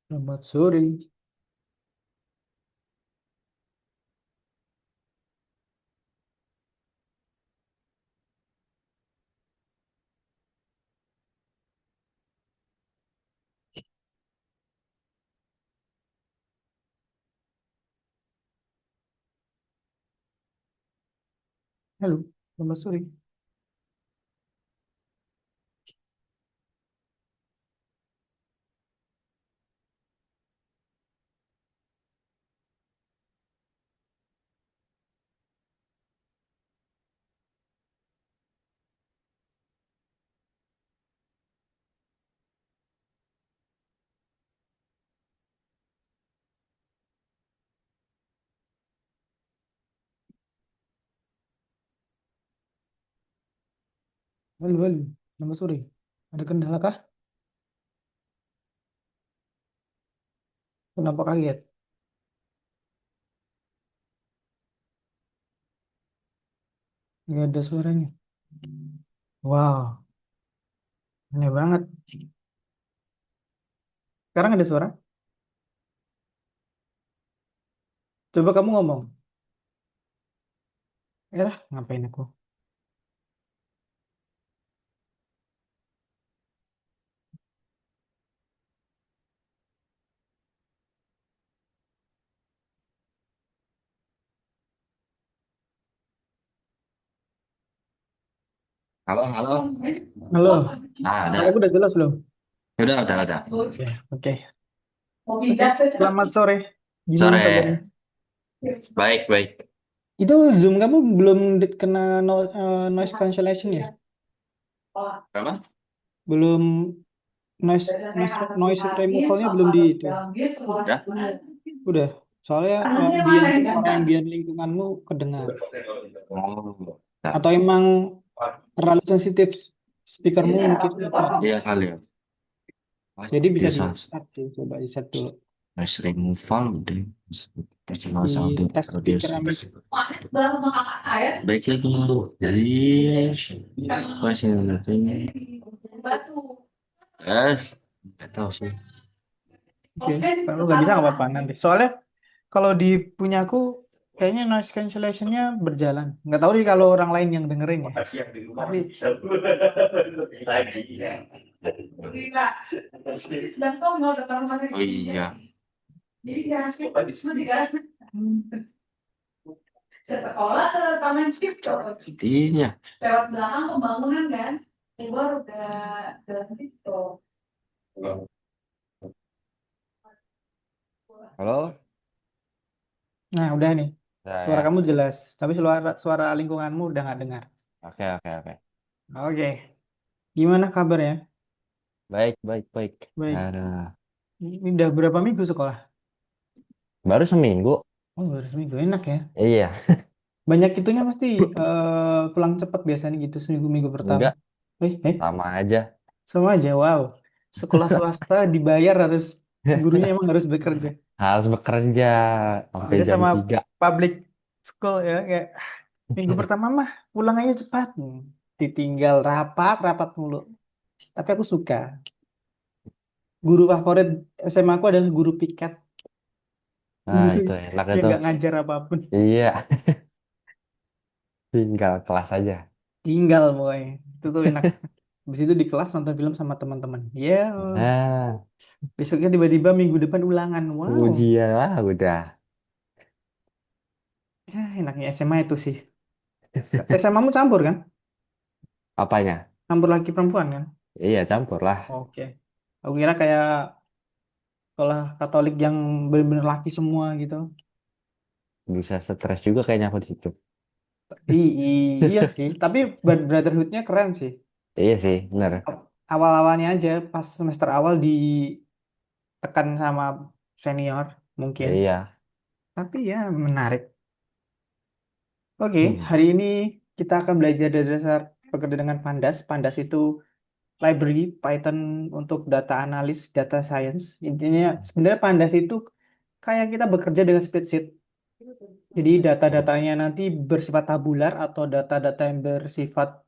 Selamat sore. Halo, selamat sore. Halo, halo, selamat sore. Ada kendala kah? Kenapa kaget? Nggak ada suaranya. Wow, aneh banget. Sekarang ada suara? Coba kamu ngomong. Ya lah, ngapain aku? Halo, halo. Halo, Ada. suaraku udah jelas belum? Udah. Ya, oke. Oke, selamat sore. Gimana kabarnya? Sore. Baik, baik. Itu Zoom kamu belum kena noise cancellation ya? Berapa? Belum noise removalnya belum di itu. Udah. Udah, soalnya suara ambien lingkunganmu kedengar. Oh, tak. Atau emang terlalu sensitif speakermu mungkin lupa. Iya kali ya. Jadi bisa di Biasa. set sih, coba di set dulu. Noise removal udah. Personal Di sound tes audio speaker ambil. baik lagi. Jadi masih ini. Yes. Nggak tahu sih. Oke, kalau nggak bisa nggak apa-apa nanti. Soalnya kalau di punyaku kayaknya noise cancellationnya berjalan. Nggak tahu sih kalau orang lain yang dengerin ya. Tapi Oh iya. Iya. Halo? nah udah nih, Ya, suara ya. kamu jelas. Tapi suara suara lingkunganmu udah nggak dengar. Oke. Oke, gimana kabarnya? Baik. Baik. Ada. Ini udah berapa minggu sekolah? Baru seminggu. Oh, baru seminggu. Enak ya. Iya. Banyak itunya pasti pulang cepat biasanya gitu seminggu minggu pertama. Enggak, Eh, sama aja. sama aja. Wow. Sekolah swasta dibayar harus gurunya emang harus bekerja. Harus bekerja sampai Beda jam sama 3. public school ya kayak minggu pertama mah pulang aja cepat. Ditinggal rapat mulu. Tapi aku suka. Guru favorit SMA aku adalah guru piket. Nah, Guru itu enak yang itu. nggak ngajar apapun. Iya, tinggal kelas aja. Tinggal boy. Itu tuh enak. Habis itu di kelas nonton film sama teman-teman. Ya, Nah, besoknya tiba-tiba minggu depan ulangan. Wow. ujian lah udah. Ya, enaknya SMA itu sih. SMA-mu campur kan? Apanya? Campur laki perempuan kan? Iya, campur lah. Oke. Aku kira kayak sekolah Katolik yang benar-benar laki semua gitu. Bisa stres juga kayaknya aku di situ. Iya sih. Tapi brotherhood-nya keren sih. Iya sih, bener. Awal-awalnya aja pas semester awal ditekan sama senior mungkin. Iya. Tapi ya menarik. Oke, Hmm. hari ini kita akan belajar dari dasar bekerja dengan Pandas. Pandas itu library Python untuk data analis, data science. Intinya sebenarnya Pandas itu kayak kita bekerja dengan spreadsheet. Jadi data-datanya nanti bersifat tabular atau data-data yang bersifat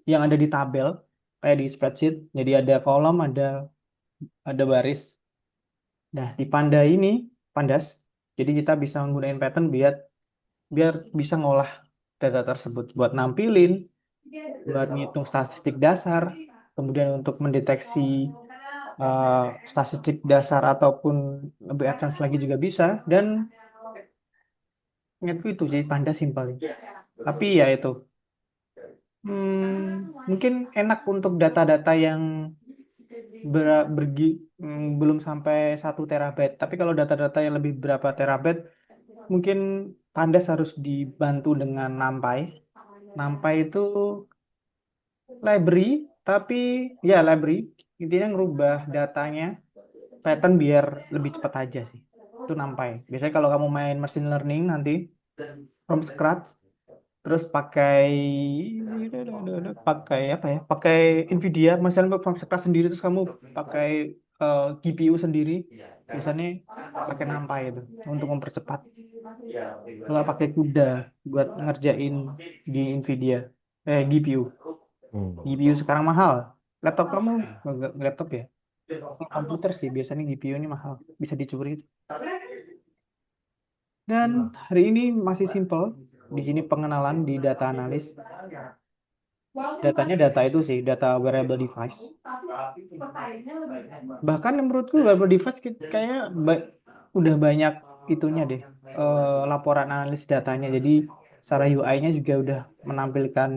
yang ada di tabel kayak di spreadsheet. Jadi ada kolom, ada baris. Nah, di Panda ini, Pandas, jadi kita bisa menggunakan Python biar biar bisa ngolah data tersebut buat nampilin, buat ngitung statistik dasar, kemudian untuk mendeteksi eh, statistik dasar ataupun lebih advance lagi juga bisa. Dan ingatku itu sih Panda simpel. Tapi ya itu, mungkin enak untuk data-data yang belum sampai 1 terabyte. Tapi kalau data-data yang lebih berapa terabyte, mungkin Pandas harus dibantu dengan NumPy. NumPy itu library, tapi ya library intinya ngerubah datanya Python biar lebih cepat aja sih. Itu NumPy. Biasanya kalau kamu main machine learning nanti from scratch, terus pakai apa ya? Pakai Nvidia, misalnya from scratch sendiri, terus kamu pakai GPU sendiri, biasanya pakai NumPy itu untuk mempercepat. Kalau pakai CUDA buat ngerjain di Nvidia, GPU. Hmm. GPU sekarang mahal. Laptop kamu nggak laptop ya? Komputer sih biasanya GPU ini mahal, bisa dicuri. Dan hari ini masih simple. Di sini pengenalan di data analis. Datanya data itu sih, data wearable device. Bahkan menurutku wearable device kayak udah banyak itunya deh, laporan analis datanya. Jadi secara UI-nya juga udah menampilkan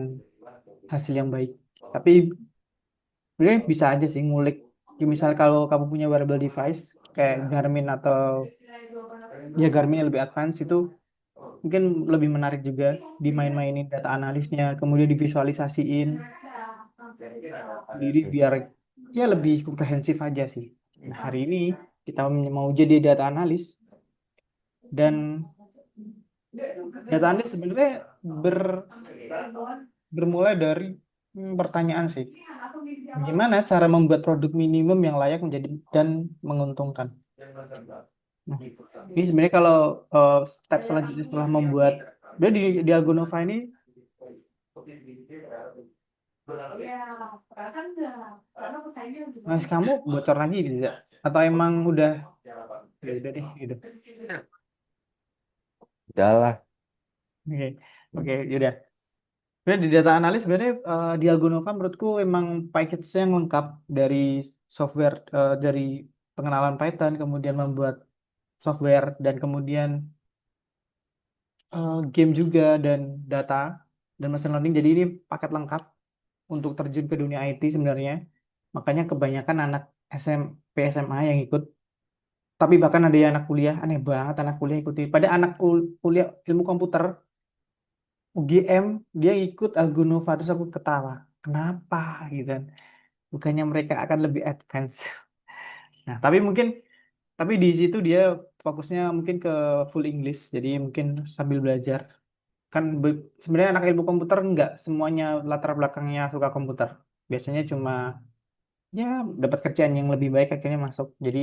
hasil yang baik. Tapi sebenarnya bisa aja sih ngulik. Misal kalau kamu punya wearable device kayak Garmin atau ya Garmin yang lebih advance itu mungkin lebih menarik juga dimain-mainin data analisnya, kemudian divisualisasiin diri biar ya lebih komprehensif aja sih. Nah, hari ini kita mau jadi data analis dan data analis sebenarnya ber- bermulai dari pertanyaan sih. Gimana cara membuat produk minimum yang layak menjadi dan menguntungkan? Nah, ini sebenarnya kalau step selanjutnya setelah membuat dia di Algonova ini, Mas kamu bocor lagi gitu ya? Atau emang udah ya udah deh gitu. Udahlah. Oke, oke, yaudah. Sebenarnya di data analis sebenarnya di Algonova menurutku emang package-nya yang lengkap dari software, dari pengenalan Python, kemudian membuat software dan kemudian game juga dan data dan machine learning. Jadi ini paket lengkap untuk terjun ke dunia IT sebenarnya. Makanya kebanyakan anak SMP SMA yang ikut. Tapi bahkan ada yang anak kuliah, aneh banget anak kuliah ikuti. Pada anak kuliah ilmu komputer UGM dia ikut Algonova terus aku ketawa. Kenapa gitu kan? Bukannya mereka akan lebih advance. Nah, tapi di situ dia fokusnya mungkin ke full English. Jadi mungkin sambil belajar. Kan sebenarnya anak ilmu komputer nggak semuanya latar belakangnya suka komputer. Biasanya cuma ya dapat kerjaan yang lebih baik akhirnya masuk. Jadi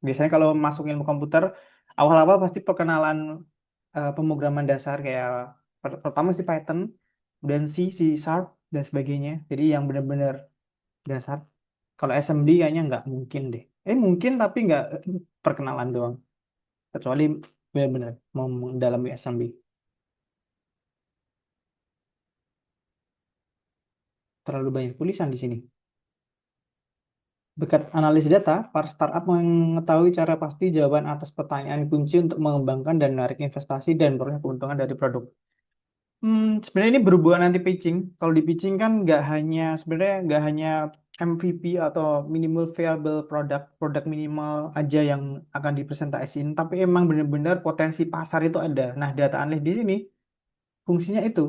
biasanya kalau masuk ilmu komputer awal-awal pasti perkenalan pemrograman dasar kayak pertama si Python, dan C Sharp dan sebagainya. Jadi yang benar-benar dasar. Kalau SMD kayaknya nggak mungkin deh. Mungkin tapi nggak perkenalan doang. Kecuali benar-benar mau mendalami SMB. Terlalu banyak tulisan di sini. Berkat analis data, para startup mengetahui cara pasti jawaban atas pertanyaan kunci untuk mengembangkan dan menarik investasi dan memperoleh keuntungan dari produk. Sebenarnya ini berhubungan nanti pitching. Kalau di pitching kan sebenarnya nggak hanya MVP atau minimal viable product, produk minimal aja yang akan dipresentasiin, tapi emang benar-benar potensi pasar itu ada. Nah, data analis di sini fungsinya itu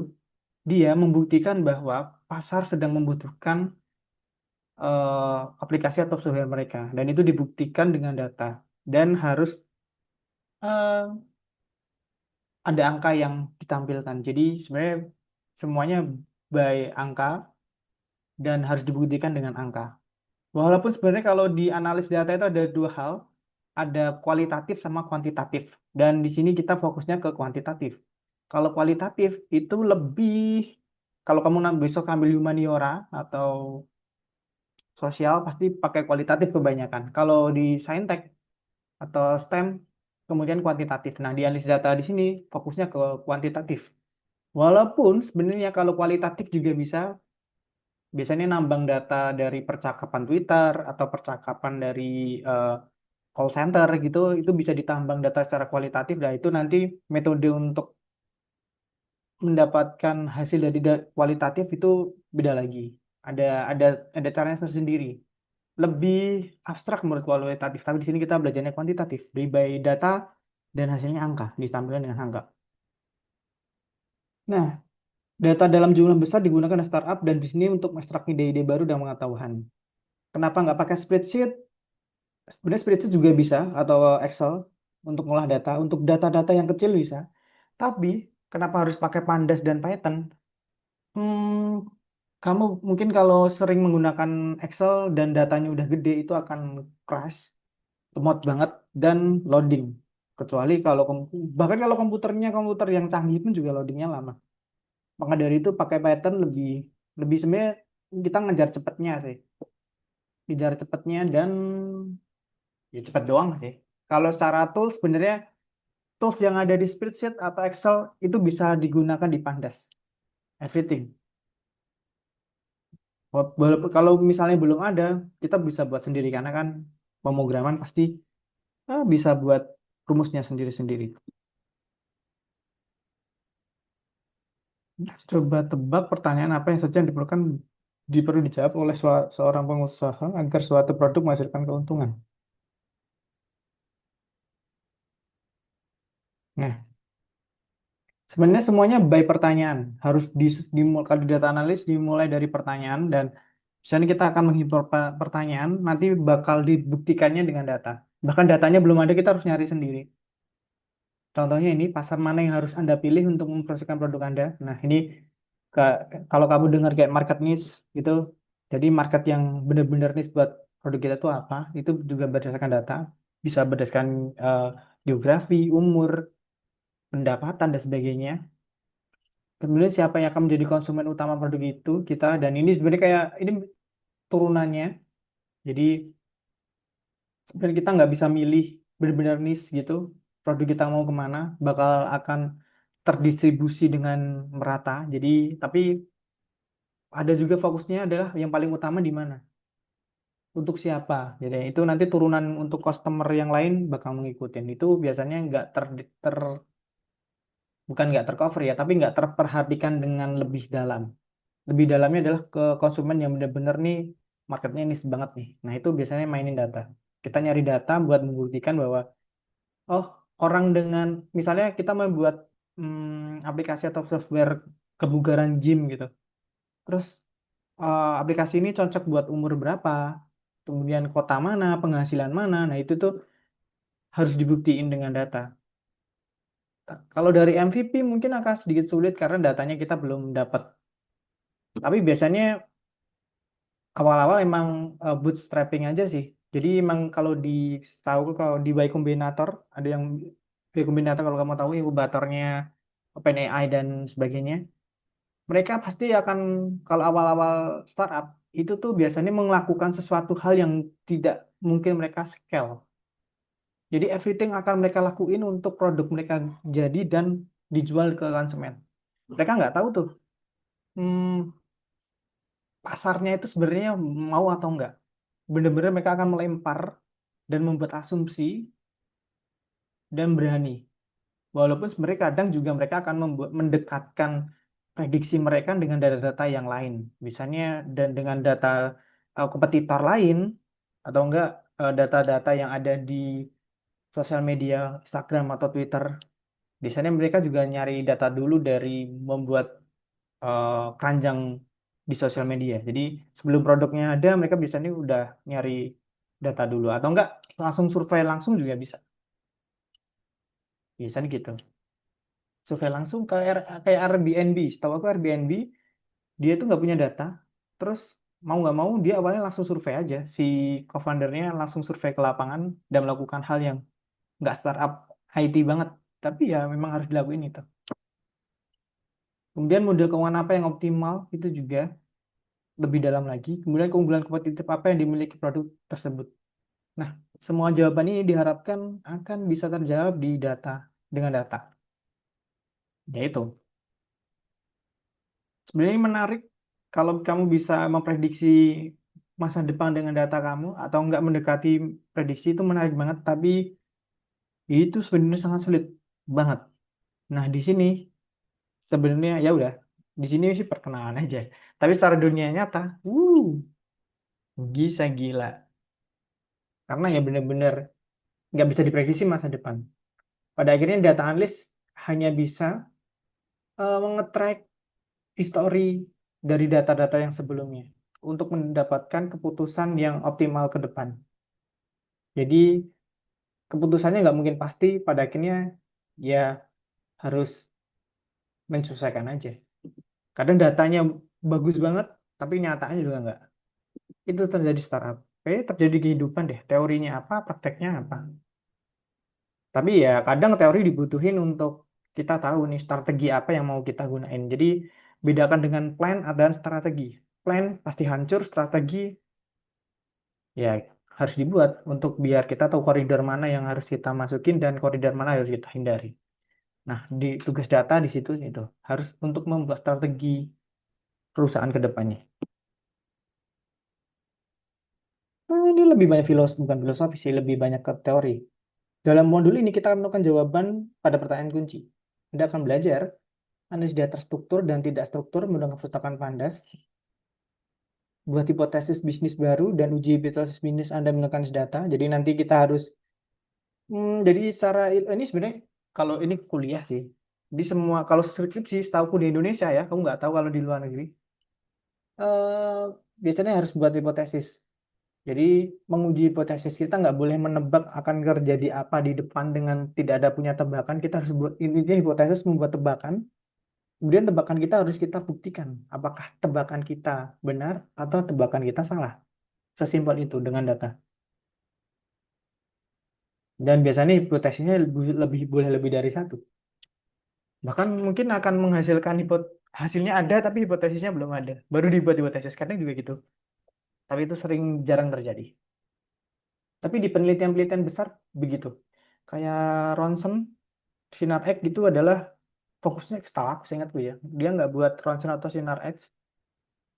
dia membuktikan bahwa pasar sedang membutuhkan aplikasi atau software mereka, dan itu dibuktikan dengan data dan harus eh, ada angka yang ditampilkan. Jadi sebenarnya semuanya by angka dan harus dibuktikan dengan angka. Walaupun sebenarnya kalau di analis data itu ada dua hal, ada kualitatif sama kuantitatif. Dan di sini kita fokusnya ke kuantitatif. Kalau kualitatif itu lebih, kalau kamu besok ambil humaniora atau sosial pasti pakai kualitatif kebanyakan. Kalau di saintek atau STEM, kemudian kuantitatif. Nah, di analisis data di sini fokusnya ke kuantitatif. Walaupun sebenarnya kalau kualitatif juga bisa, biasanya nambang data dari percakapan Twitter atau percakapan dari eh, call center gitu, itu bisa ditambang data secara kualitatif. Nah, itu nanti metode untuk mendapatkan hasil dari kualitatif itu beda lagi. Ada ada ada caranya tersendiri. Lebih abstrak menurut kualitatif, tapi di sini kita belajarnya kuantitatif, by data dan hasilnya angka, ditampilkan dengan angka. Nah, data dalam jumlah besar digunakan oleh startup dan bisnis untuk mengekstrak ide-ide baru dan pengetahuan. Kenapa nggak pakai spreadsheet? Sebenarnya spreadsheet juga bisa, atau Excel untuk ngolah data, untuk data-data yang kecil bisa. Tapi, kenapa harus pakai Pandas dan Python? Hmm, kamu mungkin kalau sering menggunakan Excel dan datanya udah gede, itu akan crash, lemot banget, dan loading. Kecuali kalau bahkan kalau komputernya komputer yang canggih pun juga loadingnya lama. Maka dari itu pakai Python lebih lebih sebenarnya kita ngejar cepetnya sih, ngejar cepetnya dan ya cepet doang sih. Kalau secara tools sebenarnya tools yang ada di spreadsheet atau Excel itu bisa digunakan di Pandas. Everything. Walaupun kalau misalnya belum ada, kita bisa buat sendiri karena kan pemrograman pasti bisa buat rumusnya sendiri-sendiri. Coba tebak pertanyaan apa yang saja yang perlu dijawab oleh seorang pengusaha agar suatu produk menghasilkan keuntungan. Nah, sebenarnya semuanya by pertanyaan. Harus kalau di data analis dimulai dari pertanyaan dan misalnya kita akan menghimpun pertanyaan, nanti bakal dibuktikannya dengan data. Bahkan datanya belum ada, kita harus nyari sendiri. Contohnya ini, pasar mana yang harus Anda pilih untuk mempromosikan produk Anda. Nah, ini kalau kamu dengar kayak market niche gitu, jadi market yang benar-benar niche buat produk kita itu apa, itu juga berdasarkan data, bisa berdasarkan eh, geografi, umur, pendapatan, dan sebagainya. Kemudian siapa yang akan menjadi konsumen utama produk itu, kita, dan ini sebenarnya kayak, ini turunannya. Jadi sebenarnya kita nggak bisa milih benar-benar niche gitu, produk kita mau kemana, bakal akan terdistribusi dengan merata. Jadi, tapi ada juga fokusnya adalah yang paling utama di mana, untuk siapa. Jadi itu nanti turunan untuk customer yang lain bakal mengikutin. Itu biasanya nggak bukan nggak tercover ya, tapi nggak terperhatikan dengan lebih dalam. Lebih dalamnya adalah ke konsumen yang benar-benar nih marketnya niche banget nih. Nah itu biasanya mainin data. Kita nyari data buat membuktikan bahwa oh, orang dengan misalnya kita membuat aplikasi atau software kebugaran gym gitu. Terus aplikasi ini cocok buat umur berapa, kemudian kota mana, penghasilan mana. Nah, itu tuh harus dibuktiin dengan data. Kalau dari MVP mungkin akan sedikit sulit karena datanya kita belum dapat. Tapi biasanya awal-awal emang bootstrapping aja sih. Jadi emang kalau di Y Combinator ada yang Y Combinator, kalau kamu tahu inkubatornya OpenAI dan sebagainya. Mereka pasti akan, kalau awal-awal startup itu tuh biasanya melakukan sesuatu hal yang tidak mungkin mereka scale. Jadi everything akan mereka lakuin untuk produk mereka jadi dan dijual ke konsumen. Mereka nggak tahu tuh hmm, pasarnya itu sebenarnya mau atau enggak. Bener-bener mereka akan melempar dan membuat asumsi dan berani. Walaupun sebenarnya kadang juga mereka akan mendekatkan prediksi mereka dengan data-data yang lain. Misalnya dan dengan data kompetitor lain atau enggak data-data yang ada di sosial media Instagram atau Twitter. Biasanya mereka juga nyari data dulu dari membuat keranjang di sosial media. Jadi sebelum produknya ada, mereka biasanya udah nyari data dulu. Atau enggak langsung survei langsung juga bisa. Biasanya gitu. Survei langsung kayak Airbnb. Setahu aku Airbnb, dia tuh nggak punya data. Terus mau nggak mau dia awalnya langsung survei aja. Si co-foundernya langsung survei ke lapangan dan melakukan hal yang nggak startup IT banget. Tapi ya memang harus dilakuin itu. Kemudian model keuangan apa yang optimal itu juga lebih dalam lagi. Kemudian keunggulan kompetitif apa yang dimiliki produk tersebut. Nah, semua jawaban ini diharapkan akan bisa terjawab di data dengan data. Yaitu, sebenarnya ini menarik kalau kamu bisa memprediksi masa depan dengan data kamu atau enggak mendekati prediksi itu menarik banget, tapi itu sebenarnya sangat sulit banget. Nah, di sini sebenarnya ya udah, di sini sih perkenalan aja. Tapi secara dunia nyata, bisa gila. Karena ya bener-bener nggak bisa diprediksi masa depan. Pada akhirnya data analis hanya bisa mengetrack histori dari data-data yang sebelumnya untuk mendapatkan keputusan yang optimal ke depan. Jadi keputusannya nggak mungkin pasti, pada akhirnya ya harus menyesuaikan aja. Kadang datanya bagus banget, tapi nyatanya juga nggak. Itu terjadi startup. Terjadi kehidupan deh. Teorinya apa, prakteknya apa. Tapi ya kadang teori dibutuhin untuk kita tahu nih strategi apa yang mau kita gunain. Jadi bedakan dengan plan dan strategi. Plan pasti hancur, strategi ya harus dibuat untuk biar kita tahu koridor mana yang harus kita masukin dan koridor mana yang harus kita hindari. Nah, di tugas data di situ itu harus untuk membuat strategi perusahaan ke depannya. Ini lebih banyak bukan filosofi sih, lebih banyak ke teori. Dalam modul ini kita akan menemukan jawaban pada pertanyaan kunci. Anda akan belajar analisis data struktur dan tidak struktur menggunakan perpustakaan Pandas, buat hipotesis bisnis baru dan uji hipotesis bisnis Anda menggunakan data. Jadi nanti kita harus, jadi secara ini sebenarnya kalau ini kuliah sih. Di semua kalau skripsi setahuku di Indonesia ya, kamu nggak tahu kalau di luar negeri. eh Biasanya harus buat hipotesis. Jadi menguji hipotesis kita nggak boleh menebak akan terjadi apa di depan dengan tidak ada punya tebakan. Kita harus buat intinya hipotesis membuat tebakan. Kemudian tebakan kita harus kita buktikan apakah tebakan kita benar atau tebakan kita salah. Sesimpel itu dengan data. Dan biasanya hipotesisnya boleh lebih dari satu. Bahkan mungkin akan menghasilkan hasilnya ada tapi hipotesisnya belum ada. Baru dibuat hipotesis. Kadang juga gitu. Tapi itu sering jarang terjadi. Tapi di penelitian-penelitian besar begitu. Kayak Ronson, Sinar X gitu adalah fokusnya ke setahu aku seingat gue ya. Dia nggak buat Ronson atau Sinar X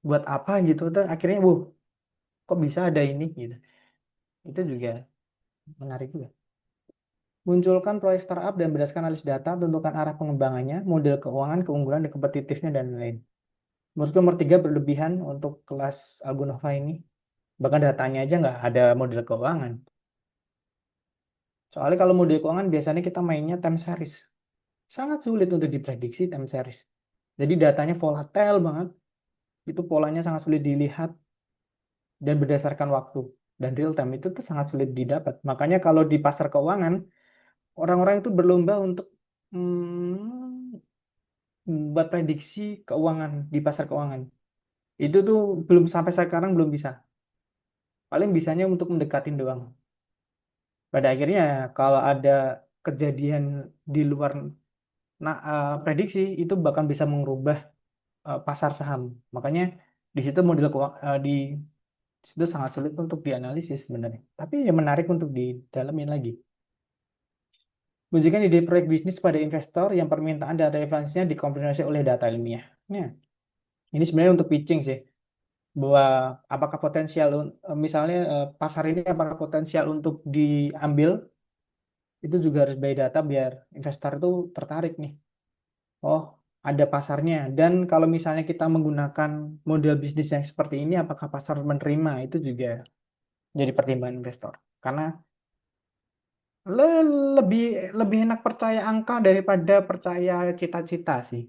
buat apa gitu. Tuh akhirnya, kok bisa ada ini gitu. Itu juga menarik juga. Munculkan proyek startup dan berdasarkan analis data, tentukan arah pengembangannya, model keuangan, keunggulan, dan kompetitifnya, dan lain. Menurutku nomor 3 berlebihan untuk kelas Algonova ini. Bahkan datanya aja nggak ada model keuangan. Soalnya kalau model keuangan biasanya kita mainnya time series. Sangat sulit untuk diprediksi time series. Jadi datanya volatile banget. Itu polanya sangat sulit dilihat dan berdasarkan waktu. Dan real time itu tuh sangat sulit didapat. Makanya kalau di pasar keuangan, orang-orang itu berlomba untuk buat prediksi keuangan di pasar keuangan. Itu tuh belum sampai sekarang belum bisa. Paling bisanya untuk mendekatin doang. Pada akhirnya kalau ada kejadian di luar prediksi itu bahkan bisa mengubah pasar saham. Makanya di situ di situ sangat sulit untuk dianalisis sebenarnya. Tapi ya menarik untuk didalamin lagi. Wujudkan ide proyek bisnis pada investor yang permintaan dan relevansinya dikonfirmasi oleh data ilmiah. Nah, ini sebenarnya untuk pitching sih. Bahwa apakah potensial misalnya pasar ini apakah potensial untuk diambil, itu juga harus by data biar investor itu tertarik nih. Oh, ada pasarnya. Dan kalau misalnya kita menggunakan model bisnis yang seperti ini, apakah pasar menerima? Itu juga jadi pertimbangan investor. Karena lebih lebih enak percaya angka daripada percaya cita-cita sih.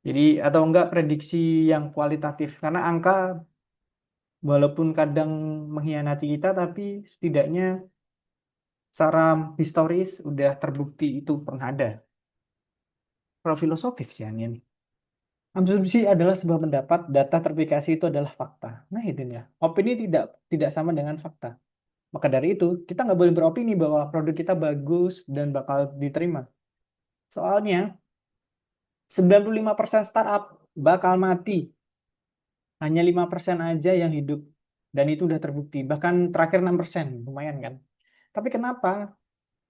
Jadi atau enggak prediksi yang kualitatif. Karena angka walaupun kadang mengkhianati kita, tapi setidaknya secara historis udah terbukti itu pernah ada. Kalau filosofis ya ini. Asumsi adalah sebuah pendapat, data terverifikasi itu adalah fakta. Nah itu ya. Opini tidak tidak sama dengan fakta. Maka dari itu, kita nggak boleh beropini bahwa produk kita bagus dan bakal diterima. Soalnya, 95% startup bakal mati. Hanya 5% aja yang hidup. dan itu udah terbukti. Bahkan terakhir 6%, lumayan kan. Tapi kenapa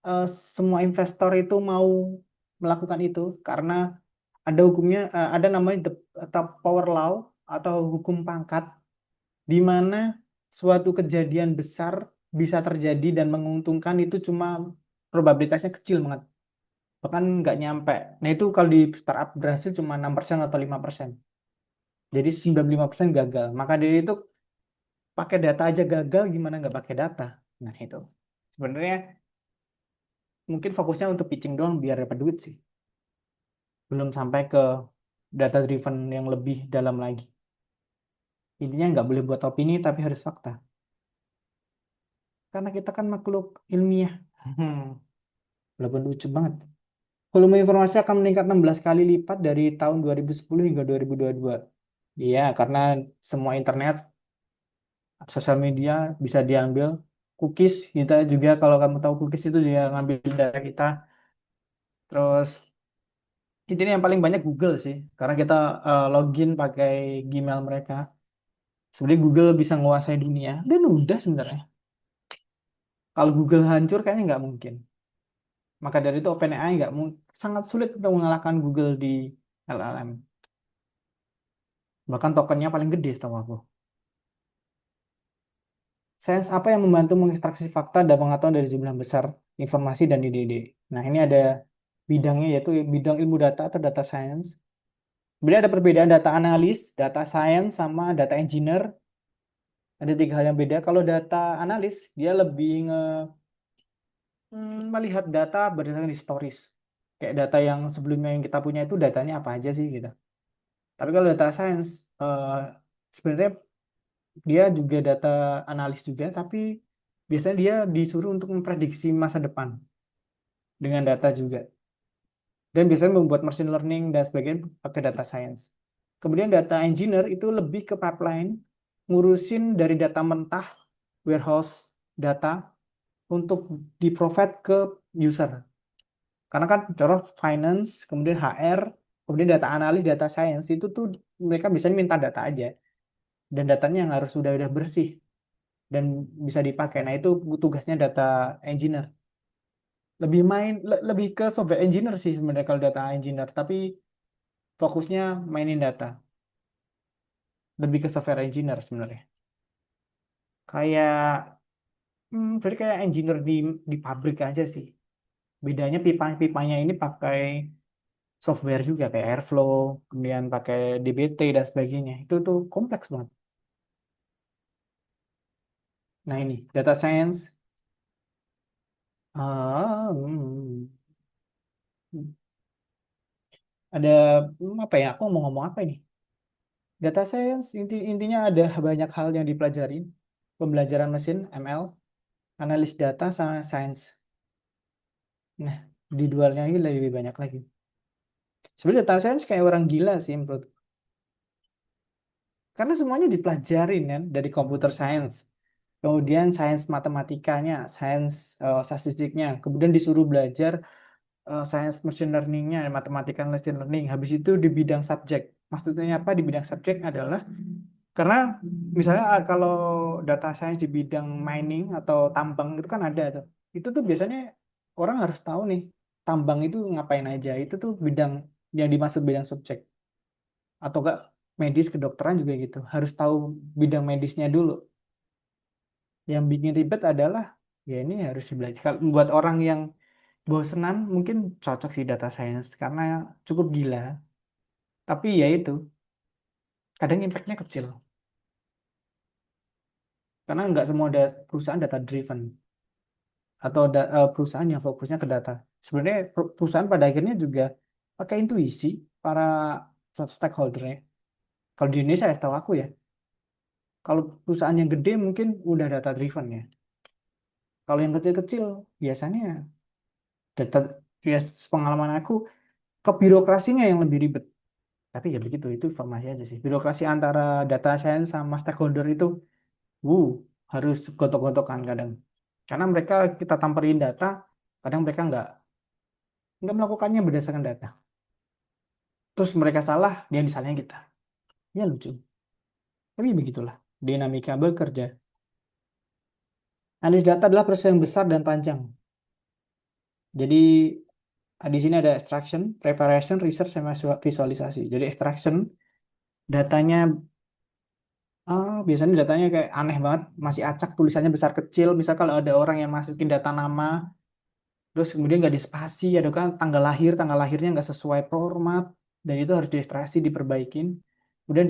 eh, semua investor itu mau melakukan itu? Karena ada hukumnya, ada namanya the power law atau hukum pangkat, di mana suatu kejadian besar bisa terjadi dan menguntungkan itu cuma probabilitasnya kecil banget, bahkan nggak nyampe. Nah itu kalau di startup berhasil cuma 6% atau 5%. Jadi 95% gagal. Maka dari itu pakai data aja gagal, gimana nggak pakai data? Nah itu sebenarnya mungkin fokusnya untuk pitching doang biar dapat duit sih. Belum sampai ke data driven yang lebih dalam lagi. Intinya nggak boleh buat opini tapi harus fakta. Karena kita kan makhluk ilmiah. Hmm, walaupun lucu banget. Volume informasi akan meningkat 16 kali lipat dari tahun 2010 hingga 2022. Iya, karena semua internet, sosial media bisa diambil. Cookies, kita juga kalau kamu tahu cookies itu juga ngambil data kita. Terus intinya yang paling banyak Google sih, karena kita login pakai Gmail mereka. Sebenarnya Google bisa menguasai dunia dan udah sebenarnya. Kalau Google hancur kayaknya nggak mungkin. Maka dari itu OpenAI nggak sangat sulit untuk mengalahkan Google di LLM. Bahkan tokennya paling gede setahu aku. Sains apa yang membantu mengekstraksi fakta dan pengetahuan dari jumlah besar informasi dan ide-ide. Nah, ini ada bidangnya yaitu bidang ilmu data atau data science. Kemudian ada perbedaan data analis, data science, sama data engineer. Ada tiga hal yang beda. Kalau data analis, dia lebih melihat data berdasarkan historis. Kayak data yang sebelumnya yang kita punya itu datanya apa aja sih gitu. Tapi kalau data science, eh, sebenarnya dia juga data analis juga, tapi biasanya dia disuruh untuk memprediksi masa depan dengan data juga. Dan biasanya membuat machine learning dan sebagainya pakai data science. Kemudian data engineer itu lebih ke pipeline, ngurusin dari data mentah, warehouse data, untuk di-provide ke user. Karena kan contoh finance, kemudian HR, kemudian data analis, data science, itu tuh mereka bisa minta data aja. Dan datanya yang harus sudah bersih dan bisa dipakai. Nah, itu tugasnya data engineer. Lebih ke software engineer sih sebenarnya kalau data engineer, tapi fokusnya mainin data. Lebih ke software engineer sebenarnya. Kayak berarti kayak engineer di pabrik aja sih. Bedanya pipa-pipanya ini pakai software juga kayak Airflow, kemudian pakai DBT dan sebagainya. Itu tuh kompleks banget. Nah, ini data science. Ah, ada apa ya? Aku mau ngomong apa ini? Data science intinya ada banyak hal yang dipelajarin. Pembelajaran mesin ML, analis data sama science. Nah, di dualnya ini lebih banyak lagi. Sebenarnya data science kayak orang gila sih menurut. Karena semuanya dipelajarin kan dari computer science. Kemudian sains matematikanya, sains statistiknya. Kemudian disuruh belajar sains machine learningnya, matematika machine learning. Habis itu di bidang subjek. Maksudnya apa di bidang subjek adalah karena misalnya kalau data science di bidang mining atau tambang itu kan ada tuh. Itu tuh biasanya orang harus tahu nih tambang itu ngapain aja. Itu tuh bidang yang dimaksud bidang subjek. Atau enggak medis kedokteran juga gitu. Harus tahu bidang medisnya dulu. Yang bikin ribet adalah ya ini harus belajar. Kalau buat orang yang bosenan mungkin cocok sih data science karena cukup gila. Tapi ya itu kadang impactnya kecil karena nggak semua perusahaan data driven atau perusahaan yang fokusnya ke data. Sebenarnya perusahaan pada akhirnya juga pakai intuisi para stakeholdernya. Kalau di Indonesia ya setahu aku ya, kalau perusahaan yang gede mungkin udah data driven ya. Kalau yang kecil-kecil biasanya data, ya pengalaman aku ke birokrasinya yang lebih ribet. Tapi ya begitu, itu informasi aja sih. Birokrasi antara data science sama stakeholder itu, uh, harus gotok-gotokan kadang. Karena mereka kita tamperin data, kadang mereka nggak melakukannya berdasarkan data. Terus mereka salah, dia disalahin kita. Ya lucu. Tapi begitulah. dinamika bekerja. Analis data adalah proses yang besar dan panjang. Jadi di sini ada extraction, preparation, research, sama visualisasi. Jadi extraction datanya, biasanya datanya kayak aneh banget, masih acak, tulisannya besar kecil. Misal kalau ada orang yang masukin data nama, terus kemudian nggak dispasi, ada kan tanggal lahirnya nggak sesuai format, dan itu harus diekstraksi, diperbaikin. Kemudian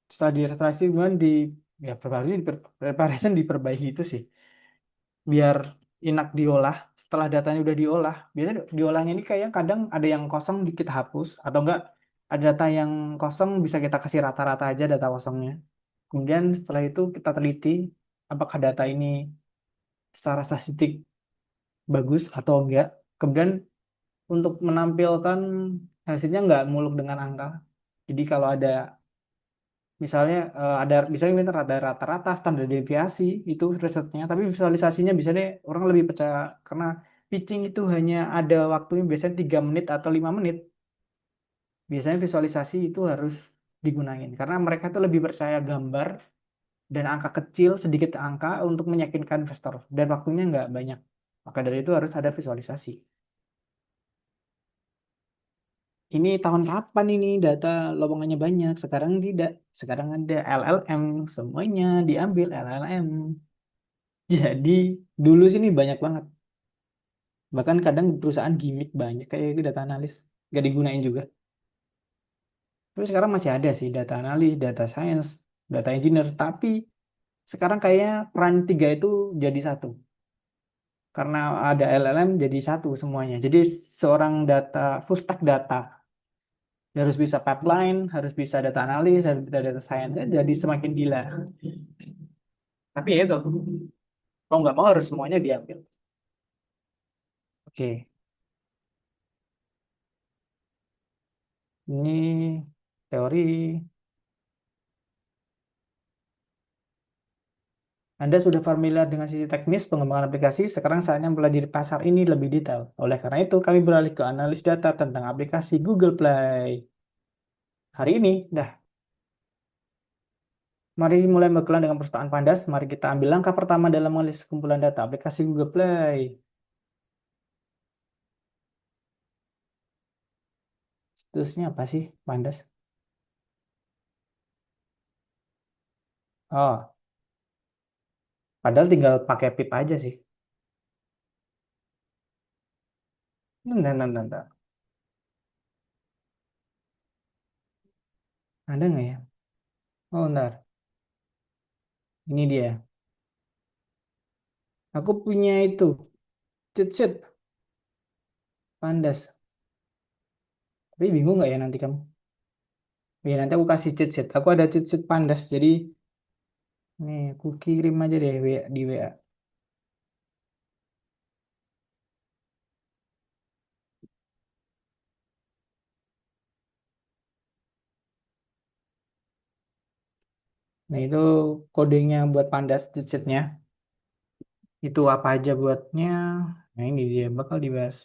setelah diekstraksi, kemudian ya preparation diperbaiki itu sih, biar enak diolah. Setelah datanya udah diolah, biasanya diolahnya ini kayak kadang ada yang kosong dikit hapus, atau enggak ada data yang kosong bisa kita kasih rata-rata aja data kosongnya. Kemudian setelah itu kita teliti apakah data ini secara statistik bagus atau enggak. Kemudian untuk menampilkan hasilnya nggak muluk dengan angka. Jadi kalau ada misalnya ada misalnya kita ada rata-rata standar deviasi itu risetnya, tapi visualisasinya biasanya orang lebih percaya karena pitching itu hanya ada waktunya biasanya 3 menit atau 5 menit. Biasanya visualisasi itu harus digunain karena mereka tuh lebih percaya gambar dan angka kecil, sedikit angka untuk meyakinkan investor dan waktunya nggak banyak. Maka dari itu harus ada visualisasi. Ini tahun kapan ini data lowongannya banyak? Sekarang tidak. Sekarang ada LLM, semuanya diambil LLM. Jadi dulu sini banyak banget. Bahkan kadang perusahaan gimmick banyak kayak gitu, data analis. Gak digunain juga. Tapi sekarang masih ada sih data analis, data science, data engineer. Tapi sekarang kayaknya peran tiga itu jadi satu. Karena ada LLM jadi satu semuanya. Jadi seorang full stack data. Dia harus bisa pipeline, harus bisa data analis, harus bisa data science. Jadi semakin gila. Tapi ya itu, kalau nggak mau harus semuanya diambil. Oke, ini teori. Anda sudah familiar dengan sisi teknis pengembangan aplikasi, sekarang saatnya mempelajari pasar ini lebih detail. Oleh karena itu, kami beralih ke analis data tentang aplikasi Google Play. Hari ini, mari mulai berkelan dengan perpustakaan Pandas. Mari kita ambil langkah pertama dalam menganalisis kumpulan data aplikasi Google Play. Terusnya apa sih, Pandas? Oh, padahal tinggal pakai pip aja sih. Nah, nah, nah, nah. Ada nggak ya? Oh, bentar. Ini dia. Aku punya itu, cheat sheet Pandas. Tapi bingung nggak ya nanti kamu? Ya nanti aku kasih cheat sheet. Aku ada cheat sheet Pandas. Jadi nih aku kirim aja deh di WA. Nah itu kodenya buat Pandas cheat sheetnya. Itu apa aja buatnya? Nah ini dia bakal dibahas.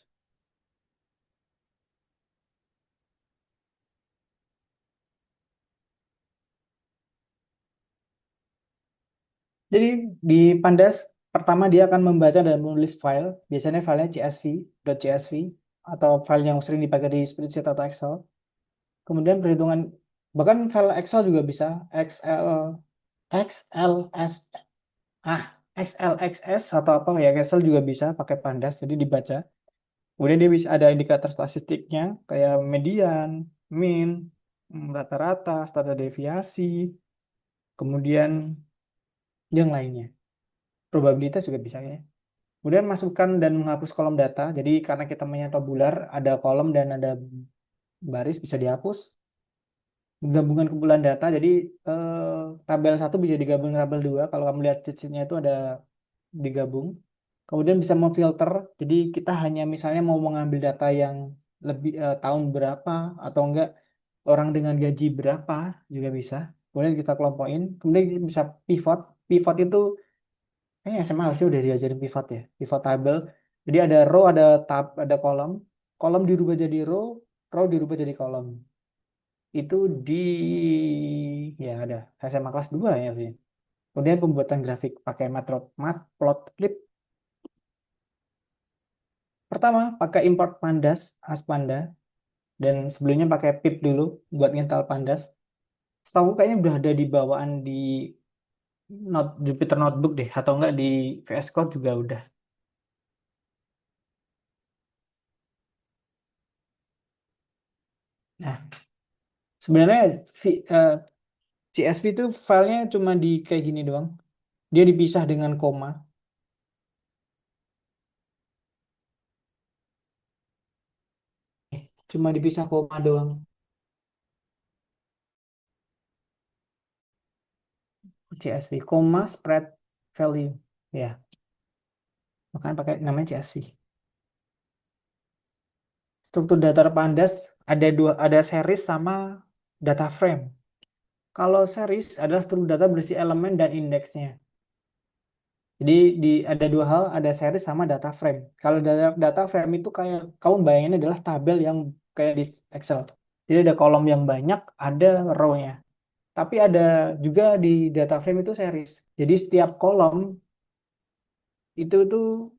Jadi di Pandas pertama dia akan membaca dan menulis file. Biasanya filenya CSV, .csv atau file yang sering dipakai di spreadsheet atau Excel. Kemudian perhitungan bahkan file Excel juga bisa XL XLS ah XLXS atau apa ya Excel juga bisa pakai Pandas jadi dibaca. Kemudian dia bisa ada indikator statistiknya kayak median, mean, rata-rata, standar deviasi, kemudian yang lainnya. Probabilitas juga bisa ya. Kemudian masukkan dan menghapus kolom data. Jadi karena kita mainnya tabular, ada kolom dan ada baris bisa dihapus. Gabungan kumpulan data. Jadi tabel satu bisa digabung dengan tabel dua. Kalau kamu lihat sheet-nya itu ada digabung. Kemudian bisa memfilter. Jadi kita hanya misalnya mau mengambil data yang lebih tahun berapa atau enggak orang dengan gaji berapa juga bisa. Kemudian kita kelompokin. Kemudian bisa pivot. Pivot itu kayaknya SMA harusnya udah diajarin pivot ya. Pivot table. Jadi ada row, ada tab, ada kolom. Kolom dirubah jadi row dirubah jadi kolom. itu di ya ada SMA kelas 2 ya. Vin. Kemudian pembuatan grafik pakai Matplotlib. Pertama pakai import pandas, Aspanda, dan sebelumnya pakai pip dulu buat nginstall pandas. Setahu kayaknya udah ada di bawaan di Jupyter Notebook deh, atau enggak di VS Code juga udah. Nah, sebenarnya CSV itu filenya cuma di kayak gini doang. Dia dipisah dengan koma. Cuma dipisah koma doang. CSV, koma spread value. Ya, makanya pakai namanya CSV. Struktur data pandas ada dua, ada series sama data frame. Kalau series adalah struktur data berisi elemen dan indeksnya. Jadi ada dua hal, ada series sama data frame. Kalau data frame itu kayak kamu bayangin adalah tabel yang kayak di Excel. Jadi ada kolom yang banyak, ada row-nya. Tapi ada juga di data frame itu series. Jadi setiap kolom itu tuh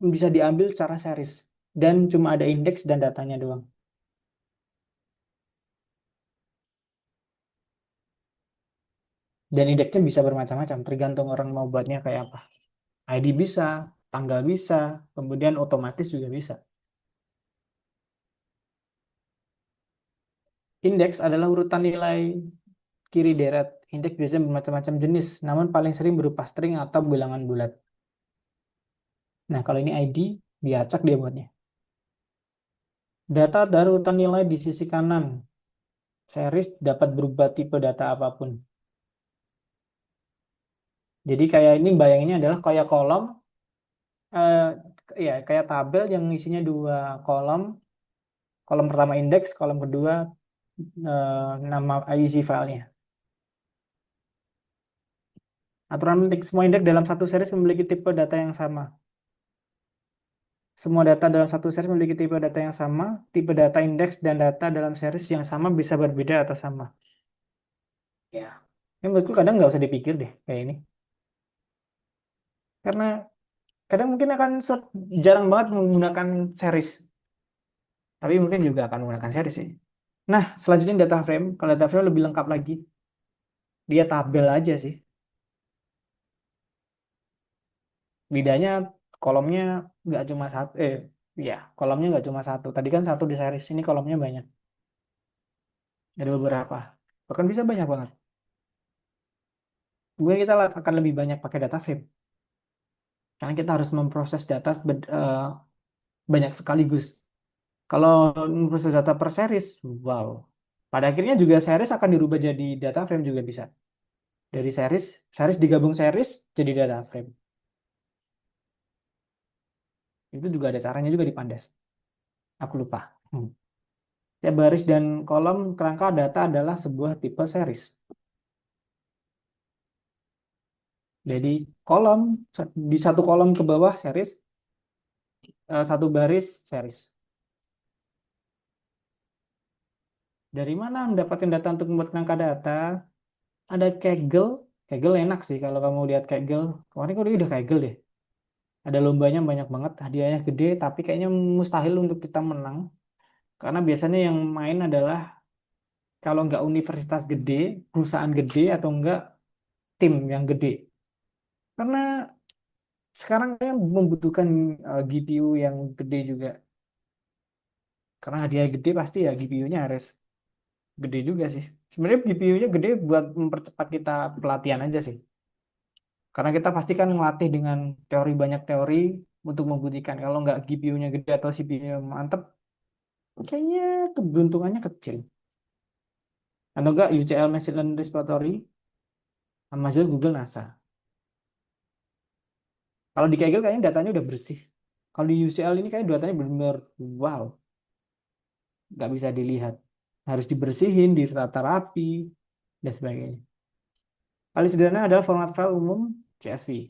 bisa diambil secara series dan cuma ada indeks dan datanya doang. Dan indeksnya bisa bermacam-macam, tergantung orang mau buatnya kayak apa. ID bisa, tanggal bisa, kemudian otomatis juga bisa. Indeks adalah urutan nilai kiri deret. Indeks biasanya bermacam-macam jenis, namun paling sering berupa string atau bilangan bulat. Nah, kalau ini ID, diacak dia buatnya. Data dari urutan nilai di sisi kanan. Series dapat berubah tipe data apapun. Jadi kayak ini bayanginnya adalah kayak kolom, eh, ya kayak tabel yang isinya dua kolom. Kolom pertama indeks, kolom kedua nama isi filenya. Aturan penting, semua indeks dalam satu series memiliki tipe data yang sama. Semua data dalam satu series memiliki tipe data yang sama. Tipe data indeks dan data dalam series yang sama bisa berbeda atau sama. Ya. Ini menurutku kadang nggak usah dipikir deh kayak ini. Karena kadang mungkin akan jarang banget menggunakan series. Tapi mungkin juga akan menggunakan series sih. Nah, selanjutnya data frame. Kalau data frame lebih lengkap lagi. Dia tabel aja sih. Bedanya kolomnya nggak cuma satu. Ya, kolomnya nggak cuma satu. Tadi kan satu di series. Ini kolomnya banyak. Ada beberapa. Bahkan bisa banyak banget. Mungkin kita akan lebih banyak pakai data frame. Karena kita harus memproses data banyak sekaligus. Kalau memproses data per series, wow. Pada akhirnya juga series akan dirubah jadi data frame juga bisa. Dari series digabung series jadi data frame. Itu juga ada caranya juga di Pandas. Aku lupa. Hmm. Ya, baris dan kolom kerangka data adalah sebuah tipe series. Jadi kolom di satu kolom ke bawah series, satu baris series. Dari mana mendapatkan data untuk membuat kerangka data? Ada Kaggle. Kaggle enak sih kalau kamu lihat Kaggle. Kemarin aku udah Kaggle deh. Ada lombanya banyak banget, hadiahnya gede, tapi kayaknya mustahil untuk kita menang. Karena biasanya yang main adalah kalau nggak universitas gede, perusahaan gede, atau enggak tim yang gede. Karena sekarang kan membutuhkan GPU yang gede juga. Karena hadiah gede pasti ya GPU-nya harus gede juga sih. Sebenarnya GPU-nya gede buat mempercepat kita pelatihan aja sih. Karena kita pasti kan ngelatih dengan teori banyak teori untuk membuktikan kalau nggak GPU-nya gede atau CPU-nya mantep, kayaknya keberuntungannya kecil. Atau enggak UCL Machine Learning Repository, Amazon, Google, NASA. Kalau di Kaggle kayaknya datanya udah bersih. Kalau di UCL ini kayak datanya benar-benar wow, nggak bisa dilihat. Harus dibersihin, ditata rapi, dan sebagainya. Paling sederhana adalah format file umum CSV.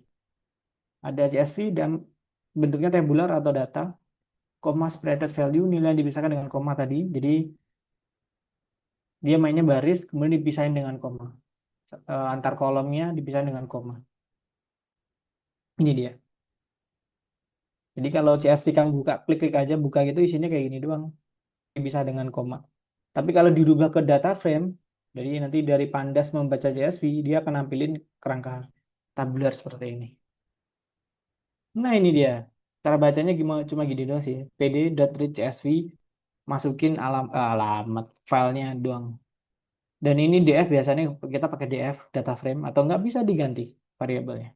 Ada CSV dan bentuknya tabular atau data, koma separated value, nilai yang dipisahkan dengan koma tadi. Jadi Dia mainnya baris, kemudian dipisahin dengan koma. Antar kolomnya dipisahin dengan koma. Ini dia. Jadi kalau CSV kamu buka, klik-klik aja, buka gitu isinya kayak gini doang. Bisa dengan koma. Tapi kalau dirubah ke data frame, jadi nanti dari Pandas membaca CSV, dia akan nampilin kerangka tabular seperti ini. Nah ini dia. Cara bacanya gimana? Cuma gini doang sih. pd.read.csv, masukin alamat filenya doang. Dan ini DF biasanya kita pakai DF data frame atau nggak bisa diganti variabelnya.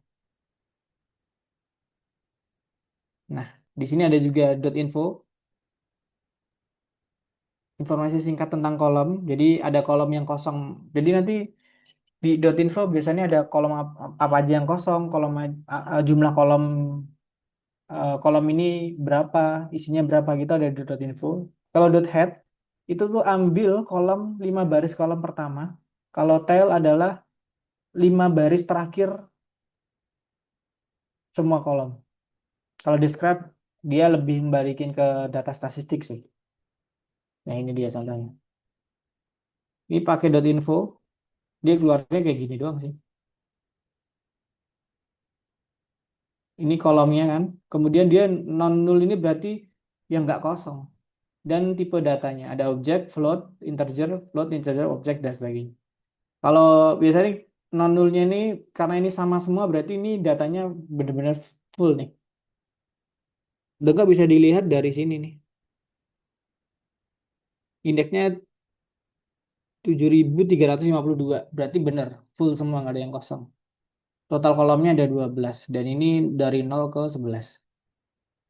Nah, di sini ada juga .info, informasi singkat tentang kolom. Jadi ada kolom yang kosong. Jadi nanti di .info biasanya ada kolom apa aja yang kosong, jumlah kolom ini berapa, isinya berapa gitu ada di .info. Kalau .head itu tuh ambil kolom 5 baris kolom pertama. Kalau tail adalah 5 baris terakhir semua kolom. Kalau describe dia lebih membalikin ke data statistik sih. Nah ini dia contohnya. Ini pakai .info, dia keluarnya kayak gini doang sih. Ini kolomnya kan. Kemudian dia non null ini berarti yang nggak kosong. Dan tipe datanya ada objek, float, integer, objek dan sebagainya. Kalau biasanya non nullnya ini karena ini sama semua berarti ini datanya benar-benar full nih. Udah nggak bisa dilihat dari sini nih. Indeksnya 7.352 berarti benar full semua nggak ada yang kosong. Total kolomnya ada 12 dan ini dari 0 ke 11.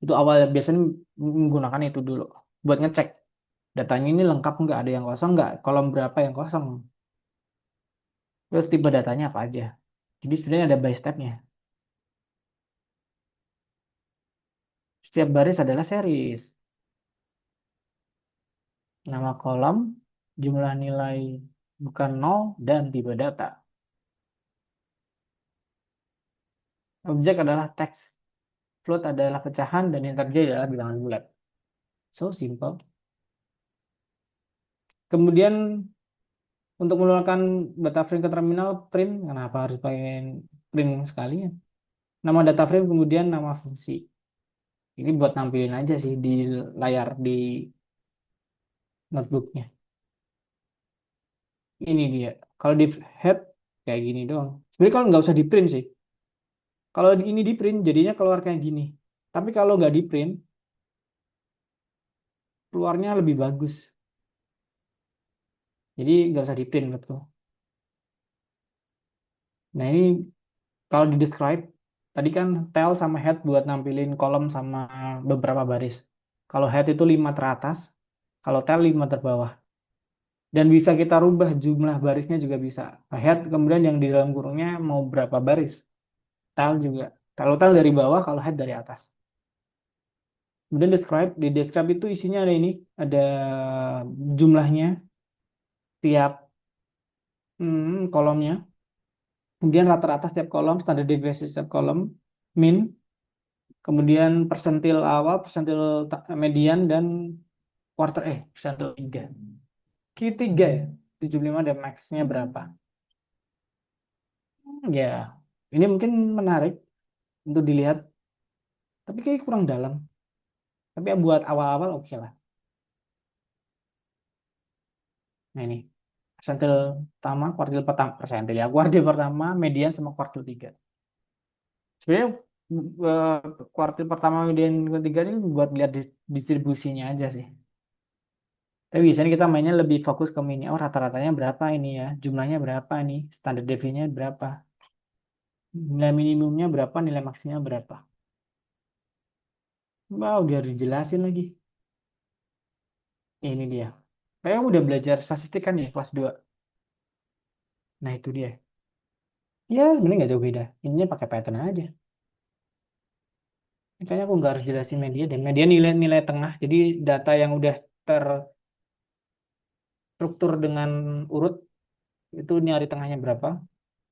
Itu awal biasanya menggunakan itu dulu buat ngecek datanya ini lengkap nggak, ada yang kosong nggak, kolom berapa yang kosong, terus tipe datanya apa aja. Jadi sebenarnya ada by stepnya. Setiap baris adalah series, nama kolom, jumlah nilai bukan nol, dan tipe data. Objek adalah teks, float adalah pecahan, dan integer adalah bilangan bulat. So simple. Kemudian untuk mengeluarkan data frame ke terminal print, kenapa harus pakai print sekalian? Nama data frame kemudian nama fungsi. Ini buat nampilin aja sih di layar di notebooknya. Ini dia. Kalau di head kayak gini doang. Sebenarnya kalau nggak usah di print sih. Kalau ini di print jadinya keluar kayak gini. Tapi kalau nggak di print keluarnya lebih bagus. Jadi nggak usah di print betul. Nah ini kalau di describe tadi kan tail sama head buat nampilin kolom sama beberapa baris. Kalau head itu 5 teratas, kalau tail 5 terbawah. Dan bisa kita rubah jumlah barisnya juga bisa. Head kemudian yang di dalam kurungnya mau berapa baris. Tail juga. Kalau tail dari bawah, kalau head dari atas. Kemudian di describe itu isinya ada ini, ada jumlahnya tiap kolomnya. Kemudian rata-rata setiap kolom, standar deviation setiap kolom, min, kemudian persentil awal, persentil median, dan persentil 3. Q 3 ya, 75 dan max-nya berapa. Ya, ini mungkin menarik untuk dilihat, tapi kayak kurang dalam. Tapi ya buat awal-awal oke lah. Nah ini, persentil persentil ya, kuartil pertama, median sama kuartil 3. Sebenarnya eh, kuartil pertama, median ketiga ini buat lihat distribusinya aja sih. Tapi biasanya kita mainnya lebih fokus ke mini. Oh rata-ratanya berapa ini ya, jumlahnya berapa nih, standar deviasinya berapa, nilai minimumnya berapa, nilai maksimalnya berapa. Wow, dia harus dijelasin lagi. Ini dia. Kayak udah belajar statistik kan ya kelas 2. Nah itu dia. Ya sebenarnya nggak jauh beda. Ininya pakai Python aja. Makanya aku nggak harus jelasin media dan media nilai-nilai tengah. Jadi data yang udah terstruktur dengan urut itu nyari tengahnya berapa.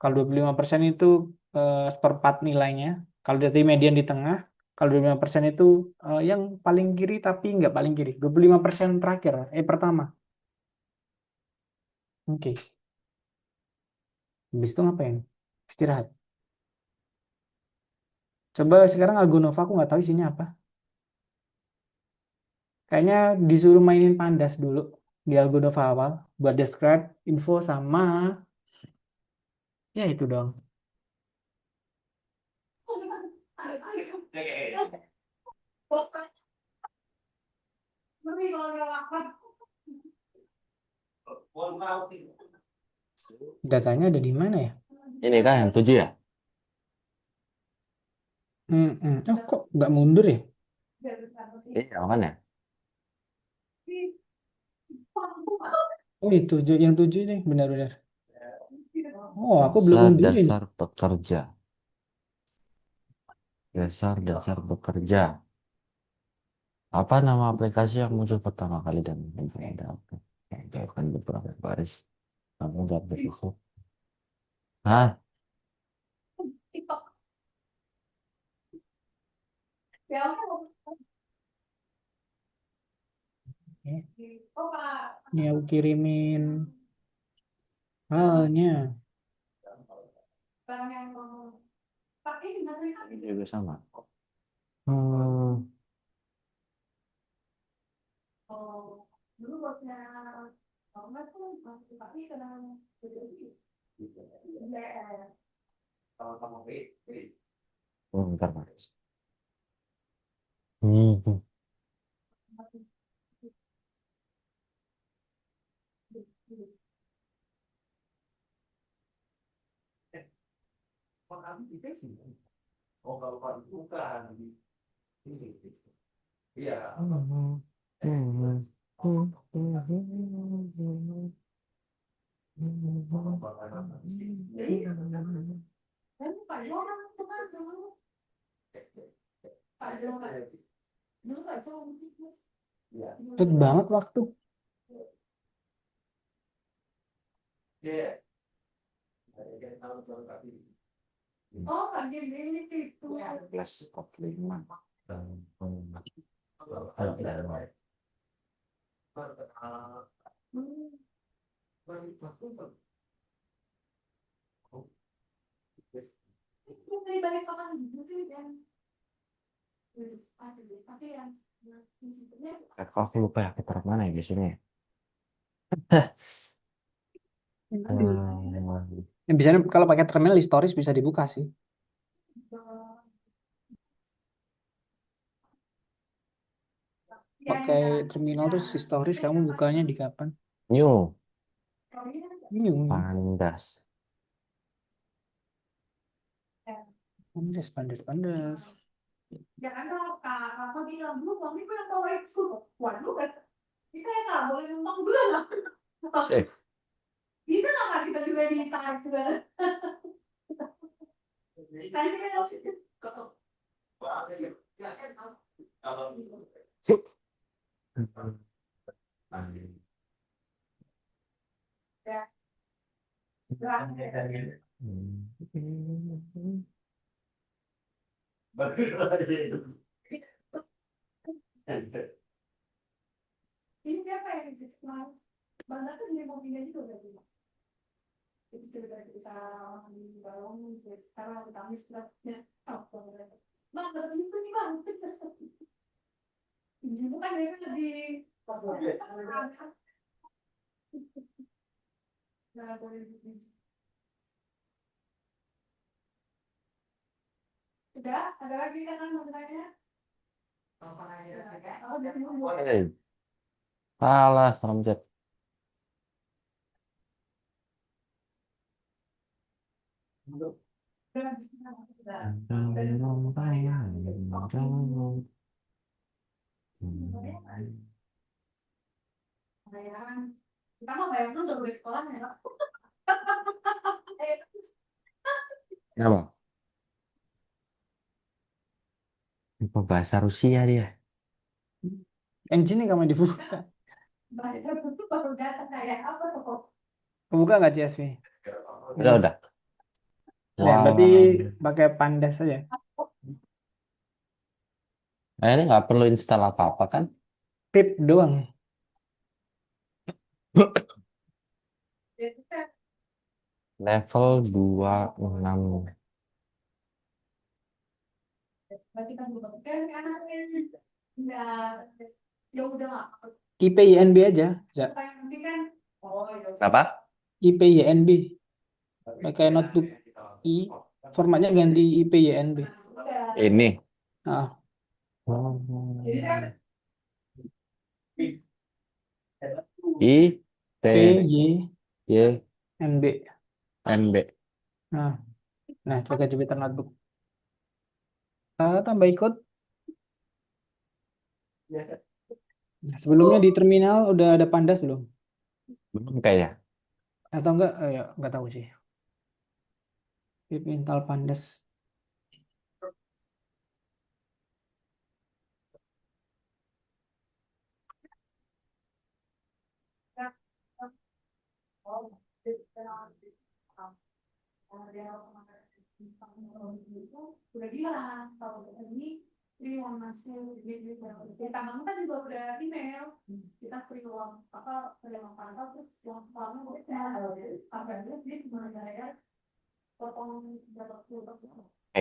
Kalau 25% itu seperempat nilainya. Kalau dari median di tengah, kalau 25% itu yang paling kiri tapi nggak paling kiri. 25% terakhir, pertama. Oke. Habis itu ngapain? Istirahat. Coba sekarang Algonova aku nggak tahu isinya apa. Kayaknya disuruh mainin Pandas dulu di Algonova awal buat describe, info sama ya itu dong. Datanya ada di mana ya? Ini kah yang 7 ya? Oh kok nggak mundur ya? Iya, makanya. Oh itu yang 7 ini benar-benar. Oh aku belum mundurin. Dasar-dasar bekerja. Dasar-dasar bekerja. Apa nama aplikasi yang muncul pertama kali dan ada menjawabkan beberapa baris kamu jawab itu. Hah? Ini aku kirimin halnya. Ini juga sama. Hmm. Oh, bentar, Mas. Hmm. Cepet banget waktu. Plus 45. Kok aku lupa ya, kita taruh mana ya biasanya ya? Bisa kalau pakai terminal historis bisa dibuka sih. Pakai terminal terus historis kamu bukanya di kapan? New Ini Pandas. pandas pandas pandas. Eh, salah, serem jet. Kenapa? Apa bahasa Rusia dia? Engine kamu dibuka. Kebuka nggak CSV? Udah. Nah, berarti Wah. pakai pandas saja. Nah, ini nggak perlu install apa-apa kan? Pip doang. Level 26. IPYNB aja, ya. Apa? IPYNB. Pakai notebook I, formatnya ganti IPYNB. Ini. Ah, Hmm. I T Y PYNB. N B. Nah, nah coba Jupyter Notebook. Tambah ikut. Nah, sebelumnya di terminal udah ada Pandas belum? Belum kayak. Atau enggak? Ya, enggak tahu sih. Pip install Pandas.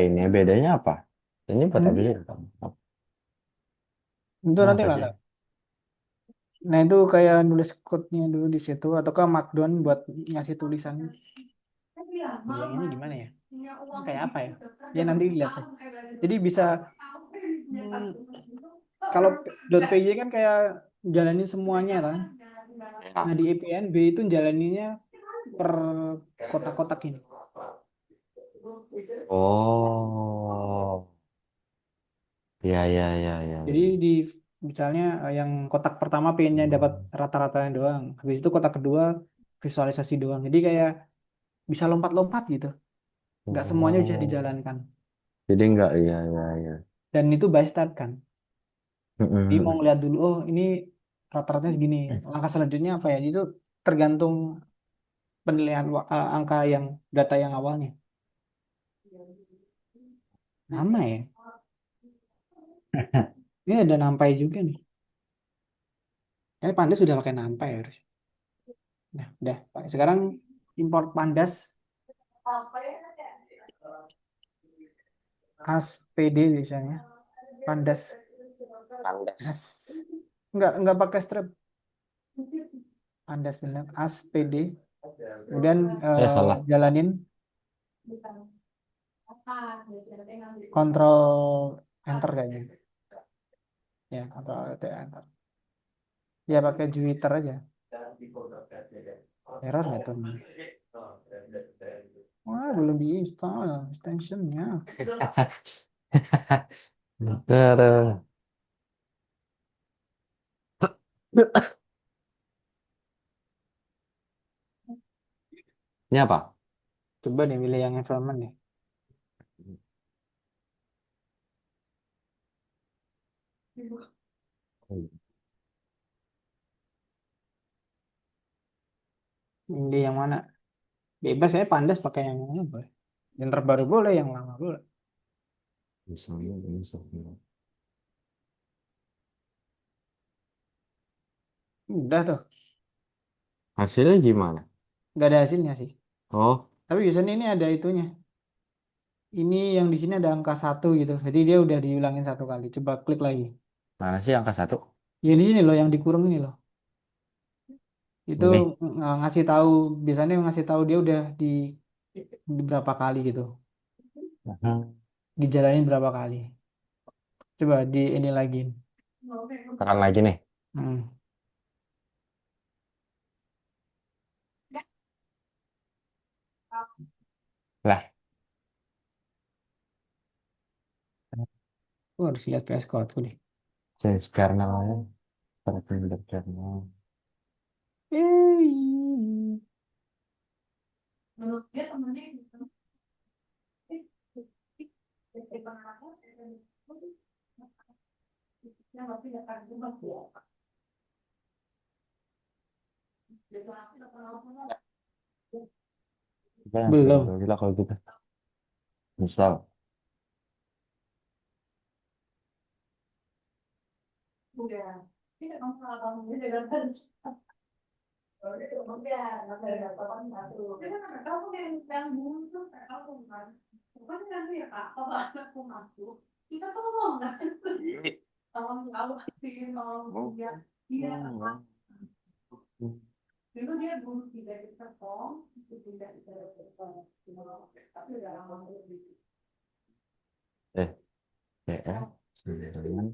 Ini bedanya apa? Ini buat apa Hmm? sih? Itu Ini nanti apa lah, sih? Kak. Nah, itu kayak nulis code-nya dulu di situ. Ataukah Markdown buat ngasih tulisan. Bilangnya gimana ya? Kayak apa ya? Ya nanti lihat deh. Jadi bisa, hmm, kalau .py kan kayak jalanin semuanya kan. Nah, Ya. di EPNB itu jalaninnya per kotak-kotak ini. Oh, ya ya ya ya. Jadi di misalnya yang kotak pertama pengennya dapat rata-ratanya doang. Habis itu kotak kedua visualisasi doang. Jadi kayak bisa lompat-lompat gitu. Nggak semuanya bisa Oh, dijalankan. jadi enggak ya ya ya. Dan itu by step kan. Jadi mau Mm-mm. ngeliat dulu, oh ini rata-ratanya segini. Langkah selanjutnya apa ya? Itu tergantung penilaian angka yang data yang awalnya. Lama ya. Ini ada nampai juga nih. Ini Pandas sudah pakai nampai harus. Nah, udah. Sekarang import Pandas ASPD biasanya. Pandas Landas. as nggak pakai strap. Pandas benar ASPD. Kemudian Salah. jalanin kontrol enter kayaknya. Ya, kontrol enter. Ya pakai Jupyter aja. Error nggak tuh? Wah, belum diinstal extensionnya. Aduh. Ini apa? Coba nih pilih yang environment nih. Ini yang mana? Bebas saya Pandas pakai yang mana boleh. Yang terbaru boleh, yang lama boleh. Misalnya ini software. Udah tuh, Hasilnya gimana? nggak ada hasilnya sih. Oh, Tapi biasanya ini ada itunya. Ini yang di sini ada angka satu gitu. Jadi dia udah diulangin satu kali. Coba klik lagi. mana sih angka satu? Ya di sini loh yang dikurung ini loh. Itu Ini. ngasih tahu biasanya ngasih tahu dia udah di berapa kali gitu. Hmm. Dijalanin berapa kali. Coba di ini lagi. Tekan lagi nih. Hmm. Lah, Harus lihat VS Code deh. change kernelnya. Terpindah kernel. Eh, Kita yang pindah belum. lagi lah kalau gitu. Misal. PDF dengan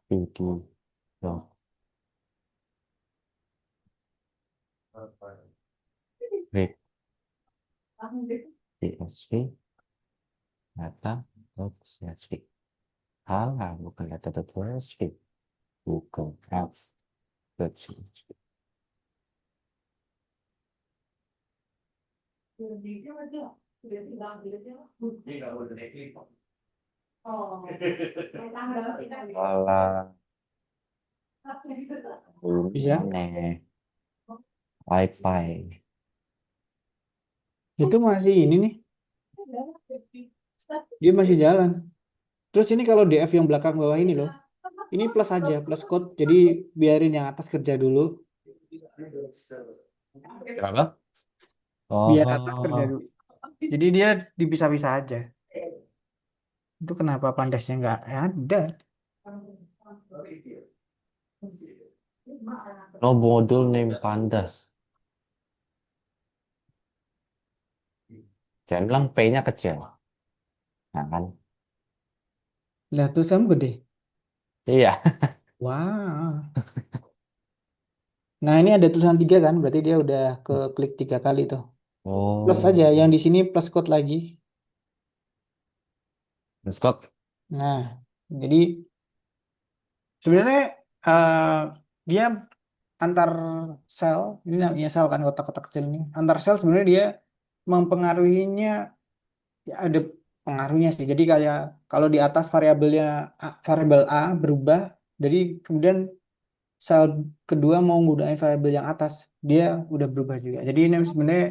video break CSV data.csv. Alah, bukan data.csv, bukan apps.csv. Alah, Bisa. ini nih, wifi. Itu masih ini nih. Dia masih jalan. Terus ini kalau DF yang belakang bawah ini loh. Ini plus aja, plus code. Jadi biarin yang atas kerja dulu. Kenapa? Biar atas kerja Oh, dulu. Jadi dia dipisah-pisah aja. Itu kenapa pandasnya nggak ada? no module name pandas. Jangan bilang P-nya kecil. Nah, kan? Nah, tuh sama gede. Iya. Wah. Nah, ini ada tulisan 3 kan? Berarti dia udah ke klik 3 kali tuh. Plus aja. Oh, Yang di sini plus code lagi. Scott. Nah, jadi sebenarnya eh, dia antar sel, ini namanya sel kan kotak-kotak kecil ini. Antar sel sebenarnya dia mempengaruhinya ya ada pengaruhnya sih. Jadi kayak kalau di atas variabelnya variabel A berubah, jadi kemudian sel kedua mau menggunakan variabel yang atas, dia udah berubah juga. Jadi ini sebenarnya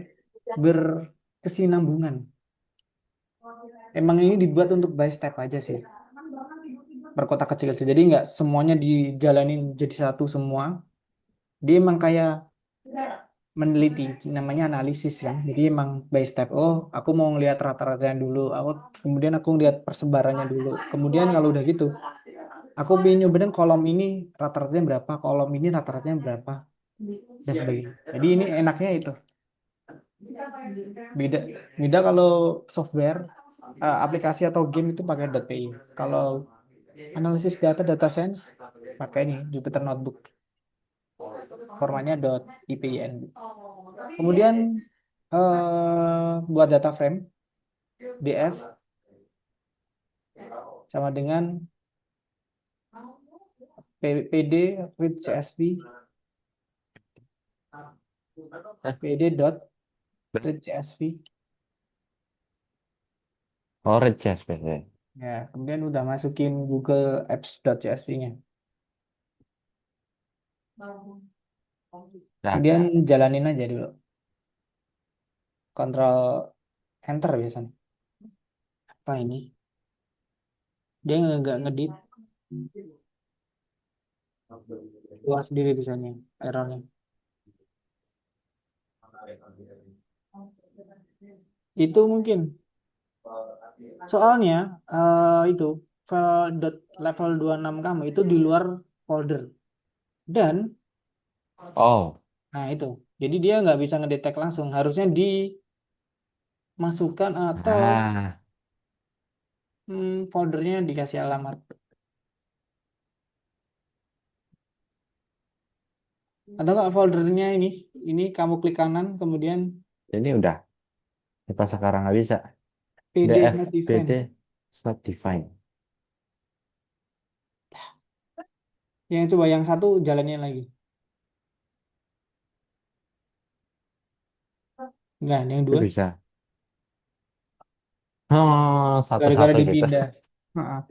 berkesinambungan. Emang ini dibuat untuk by step aja sih, per kotak kecil-kecil. Jadi nggak semuanya dijalanin jadi satu semua. Dia emang kayak meneliti, namanya analisis kan. Jadi emang by step. Oh, aku mau ngelihat rata-ratanya dulu. Kemudian aku lihat persebarannya dulu. Kemudian kalau udah gitu, aku ingin nyobain kolom ini rata-ratanya berapa, kolom ini rata-ratanya berapa, dan sebagainya. Jadi ini enaknya itu. Beda, beda kalau software, aplikasi atau game itu pakai .py. Kalau analisis data, data science, pakai ini Jupyter Notebook. Formatnya .ipyn. Kemudian buat data frame, DF sama dengan PD with CSV, PD dot with CSV. Orange ya sebenarnya. Ya, kemudian udah masukin Google Apps dot CSV-nya. Nah, Kemudian jalanin aja dulu. Control Enter biasanya. Apa ini? Dia nggak ngedit, keluar sendiri biasanya errornya. Itu mungkin. Soalnya itu file level 26 kamu itu di luar folder. Dan, oh, nah itu. Jadi dia nggak bisa ngedetek langsung. Harusnya dimasukkan atau nah, foldernya dikasih alamat. Atau nggak foldernya ini kamu klik kanan, kemudian ini udah. Pas sekarang nggak bisa. PD is DF, not PD, defined. is not defined. Yang coba yang satu jalannya lagi. Enggak, yang Itu dua. bisa. Oh, Gara-gara satu-satu gitu. dipindah. Heeh.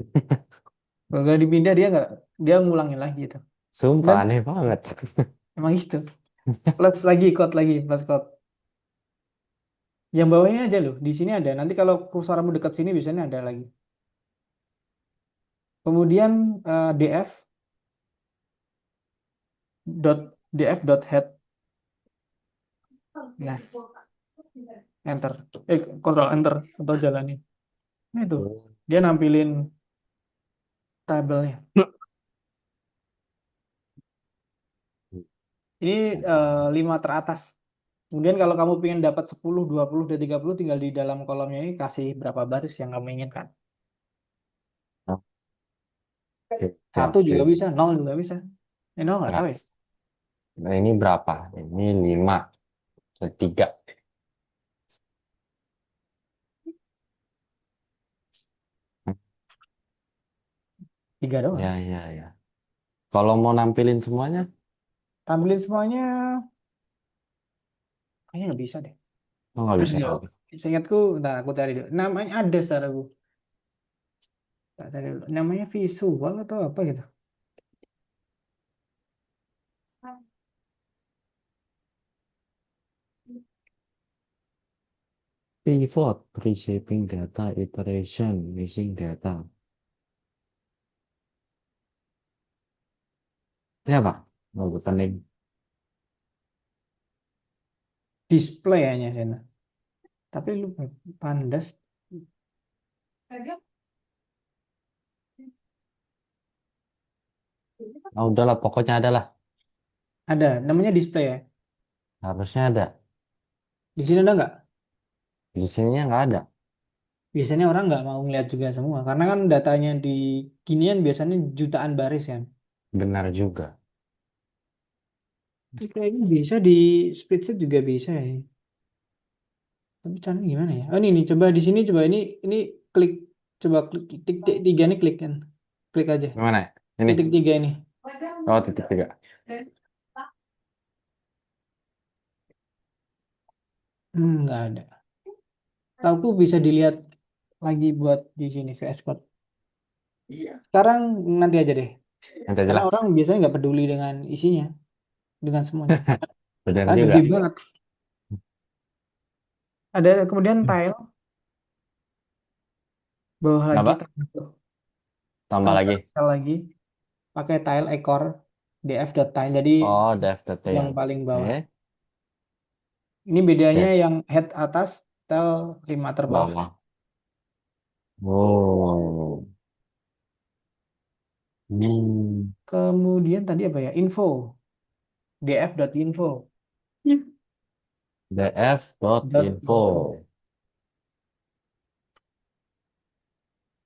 Gara-gara dipindah dia ngulangin lagi itu. Sumpah Dan aneh banget. emang itu. Plus lagi code lagi, plus code. Yang bawah ini aja loh. Di sini ada. Nanti kalau kursormu dekat sini biasanya ada lagi. Kemudian df dot head Nah, enter. Control enter atau jalanin. Nah itu, dia nampilin tabelnya. Ini 5 teratas. Kemudian kalau kamu ingin dapat 10, 20, dan 30, tinggal di dalam kolomnya ini kasih berapa baris yang kamu inginkan. Oke, oke, Satu oke. juga bisa, nol juga bisa. Nol nggak tahu Nah, ya. nah, ini berapa? Ini 5, 3. 3 Ya, doang. ya, ya. Kalau mau nampilin semuanya, Tampilin semuanya, kayaknya nggak bisa deh. oh, nggak Ntar bisa. dulu. Seingatku, nah aku cari dulu. Namanya ada secara aku. Tak cari dulu. Namanya visual atau apa gitu. Pivot, reshaping data, iteration, missing data. Ya, Pak. Mau bukanin. Display hanya sana. Tapi lu pandas Ah, udahlah, pokoknya ada lah. ada. Namanya display ya. Harusnya ada. Di sini ada nggak? Di sininya nggak ada. Biasanya orang nggak mau ngeliat juga semua. Karena kan datanya di ginian biasanya jutaan baris kan. Benar juga. Ini kayaknya bisa di spreadsheet juga bisa ya. Tapi caranya gimana ya? Oh ini nih, coba di sini coba ini klik, coba klik titik tiga nih klik kan, klik aja Gimana? Ini. titik tiga ini. Oh, titik 3. Nggak ada. Aku bisa dilihat lagi buat di sini VS Code. Sekarang nanti aja deh. Nanti aja Karena lah. orang biasanya nggak peduli dengan isinya, dengan semuanya. Benar Ah juga. gede banget. Ada kemudian tile bawah lagi Apa? Tambah tambah lagi. sel lagi pakai tile ekor df.tile. Jadi Oh, yang detail. paling bawah. Eh, Ini bedanya oke. yang head atas, tail 5 terbawah. Bawah. Oh. Hmm. Kemudian tadi apa ya? Info, df.info. Dot info. df.info.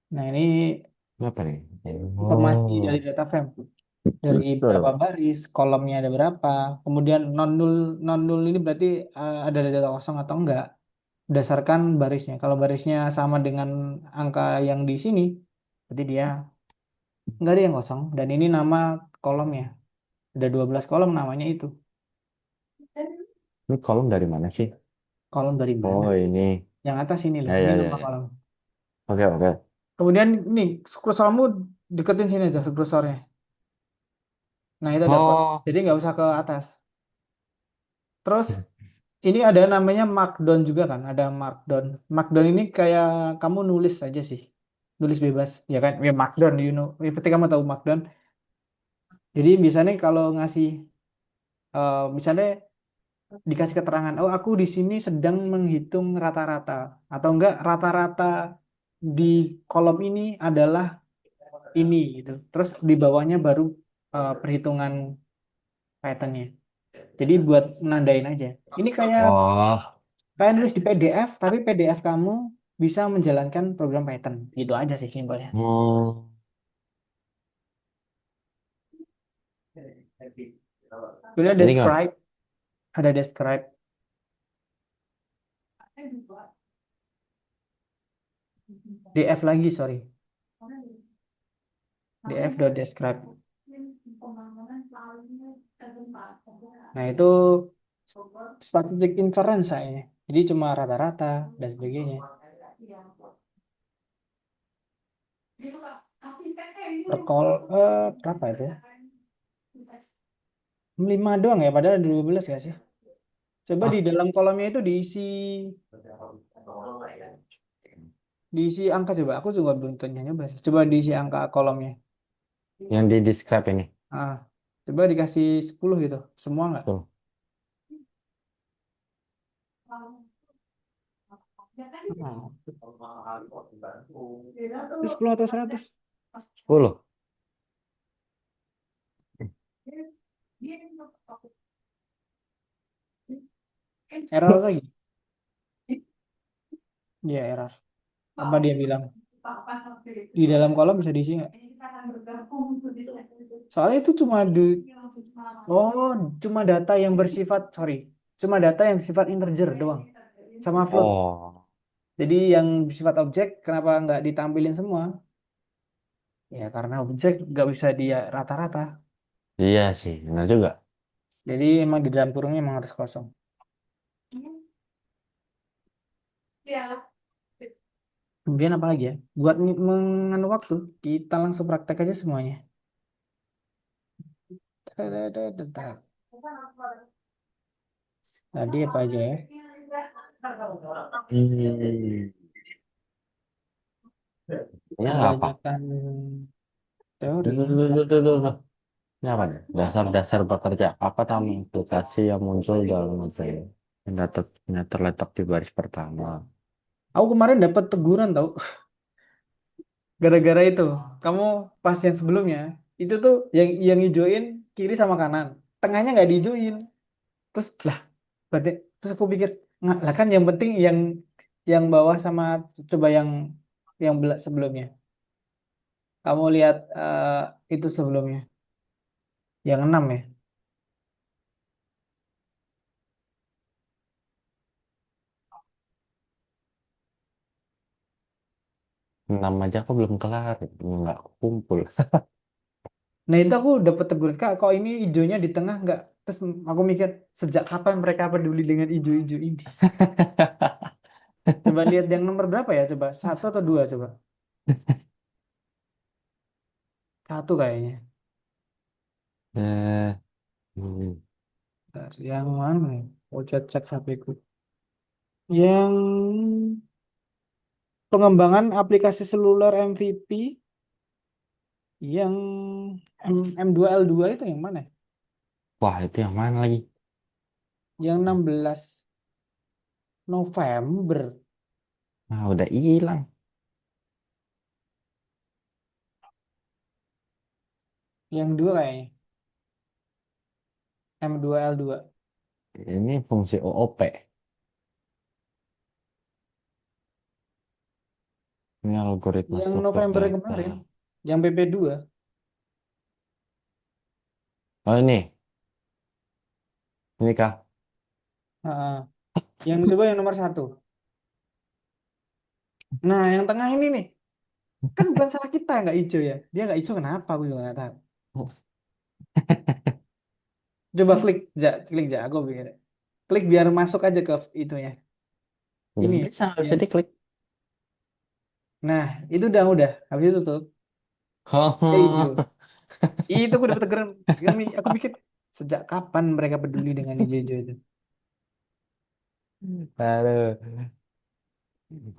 Nah, ini Apa nih? informasi Oh. dari data frame. Dari berapa Betul. baris, kolomnya ada berapa. Kemudian non null ini berarti ada data kosong atau enggak. Berdasarkan barisnya. Kalau barisnya sama dengan angka yang di sini, berarti dia enggak ada yang kosong. Dan ini nama kolomnya. Ada 12 kolom namanya itu. Ini kolom dari mana sih? Kolom dari mana? Oh, ini. Yang atas ini loh. Ya, Ini ya, ya, nama ya. kolom. Oke, oke. Kemudian ini kursormu deketin sini aja kursornya. Nah itu dapat. Oh. Jadi nggak usah ke atas. Terus ini ada namanya markdown juga kan? Ada markdown. Markdown ini kayak kamu nulis aja sih, nulis bebas, ya kan? Ya markdown, you know. Ya, pasti kamu tahu markdown. Jadi misalnya kalau ngasih, misalnya dikasih keterangan, oh aku di sini sedang menghitung rata-rata, atau enggak rata-rata di kolom ini adalah ini gitu. Terus di bawahnya baru perhitungan Python-nya. Jadi buat nandain aja. Ini Oh. kayak nulis di PDF, tapi PDF kamu bisa menjalankan program Python. Gitu aja sih simpelnya. Hmm. Kemudian Ini gimana? describe, ada describe, df lagi sorry, df.describe. Nah itu statistik inference saya. Jadi cuma rata-rata dan sebagainya. Per call berapa itu ya? 5 doang ya, padahal ada 12 gak sih? Coba di Ah, dalam kolomnya itu diisi angka coba. Aku juga belum tanya nyoba sih. Coba diisi angka kolomnya. yang di describe ini. Ah, coba dikasih 10 gitu. Semua nggak? Tuh. Oh. Itu 10 atau 100? 10. Error lagi. Iya, error. Apa dia bilang? Di dalam kolom bisa diisi nggak? Soalnya itu oh, cuma data yang bersifat, sorry, cuma data yang bersifat integer doang, sama float. Oh, Jadi yang bersifat objek, kenapa nggak ditampilin semua? Ya karena objek nggak bisa dia rata-rata. iya sih, benar juga. Jadi emang di dalam kurungnya emang harus kosong. Kemudian apa lagi ya? Buat mengenai waktu, kita langsung praktek aja semuanya. Tadadadadad. Tadi apa aja ya? Hmm, ini apa? Kebanyakan teori. Dulu, dulu, dulu, dulu. Ini apa nih? Dasar-dasar bekerja. Apa nama aplikasi yang muncul dalam novel? Yang terletak di baris pertama. Aku kemarin dapat teguran tau, gara-gara itu. Kamu pas yang sebelumnya, itu tuh yang hijauin kiri sama kanan. Tengahnya nggak dihijoin. Terus lah, berarti terus aku pikir, nggak lah kan yang penting yang bawah sama coba yang sebelumnya. Kamu lihat itu sebelumnya, yang 6 ya. 6 aja aku belum kelar. Nggak kumpul. Nah itu aku dapat teguran, Kak, kok ini hijaunya di tengah nggak? Terus aku mikir, sejak kapan mereka peduli dengan hijau-hijau ini? Coba lihat yang nomor berapa ya? Coba satu atau dua coba. Satu kayaknya. Eh, hmm. Bentar, yang mana ya? Oh, cek HP ku. Yang pengembangan aplikasi seluler MVP yang M2L2 itu yang mana? Wah, itu yang mana lagi? Yang 16 November. Nah, udah hilang. Yang dua kayaknya. M2L2. Ini fungsi OOP. Ini algoritma Yang struktur November yang data. kemarin. Yang PP2. Oh, ini kah? Ah, yang coba yang nomor satu. Nah, yang tengah ini nih. Kan bukan salah kita nggak hijau ya. Dia nggak hijau kenapa? Aku juga nggak tahu. Coba klik ja. Aku pikir. Klik biar masuk aja ke itunya. Nggak Ini. bisa, nggak Ya. bisa diklik. Nah, itu udah. Habis itu tuh. Dia hijau. Itu aku dapat teguran. Aku pikir sejak kapan mereka peduli dengan hijau-hijau itu. Aduh.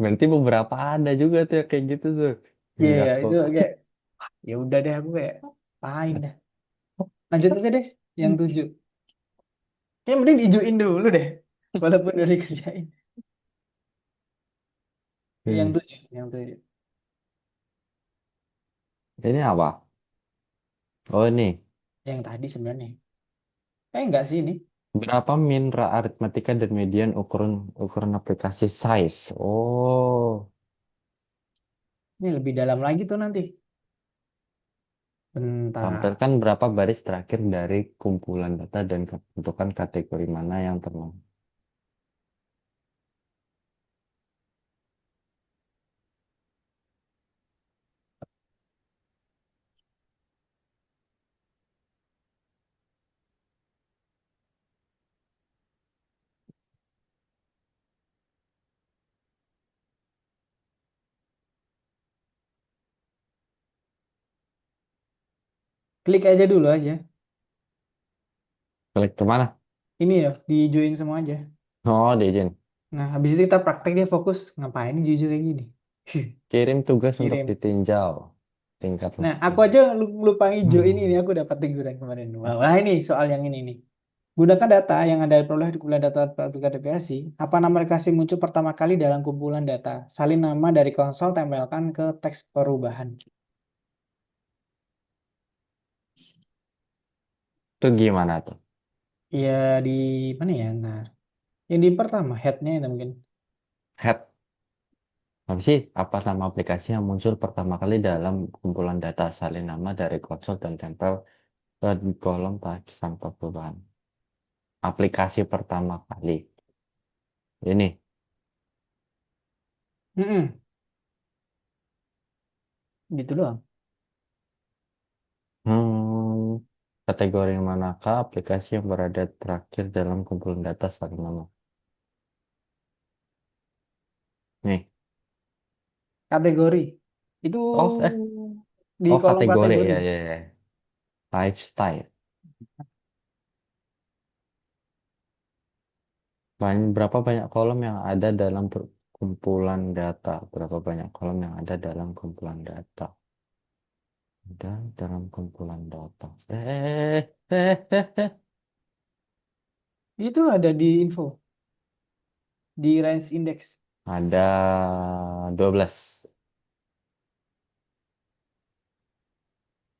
Berarti beberapa ada juga tuh yang kayak gitu tuh. Iya, Iya, itu kok. kayak ya udah deh aku kayak pain dah. Lanjut aja deh yang 7. Kayak mending diijuin dulu deh. Walaupun udah dikerjain. Yang Hmm. 7, yang 7. Ini apa? Oh, ini. Yang tadi sebenarnya. Enggak sih ini. Berapa min aritmatika dan median ukuran ukuran aplikasi size? Oh, Ini lebih dalam lagi tuh nanti. Bentar. tampilkan berapa baris terakhir dari kumpulan data dan tentukan kategori mana yang termasuk. Klik aja dulu aja. Klik kemana? Ini ya, diijuin semua aja. Oh, diizin. Nah, habis itu kita praktek dia fokus. Ngapain jujur kayak gini? Kirim tugas untuk Kirim. ditinjau. Tingkat Nah, aku aja lupa hijau ini nih. Aku dapat teguran kemarin. Wah, ini soal yang ini nih. Gunakan data yang Anda peroleh di kumpulan data aplikasi. Apa nama aplikasi muncul pertama kali dalam kumpulan data? Salin nama dari konsol, tempelkan ke teks perubahan. Itu gimana tuh? Ya di mana ya? Nah, yang di pertama headnya itu mungkin. Head. Apa sih? Apa nama aplikasi yang muncul pertama kali dalam kumpulan data salin nama dari konsol dan tempel di kolom teks tanpa perubahan? Aplikasi pertama kali. Ini. Mm-mm, gitu doang. Hmm, kategori manakah aplikasi yang berada terakhir dalam kumpulan data salin nama? Nih. Kategori itu Oh, di oh kolom kategori kategori. ya, ya, ya. Lifestyle. Berapa banyak kolom yang ada dalam kumpulan data? Berapa banyak kolom yang ada dalam kumpulan data? Ada dalam kumpulan data. Itu ada di info, di range index. Ada 12.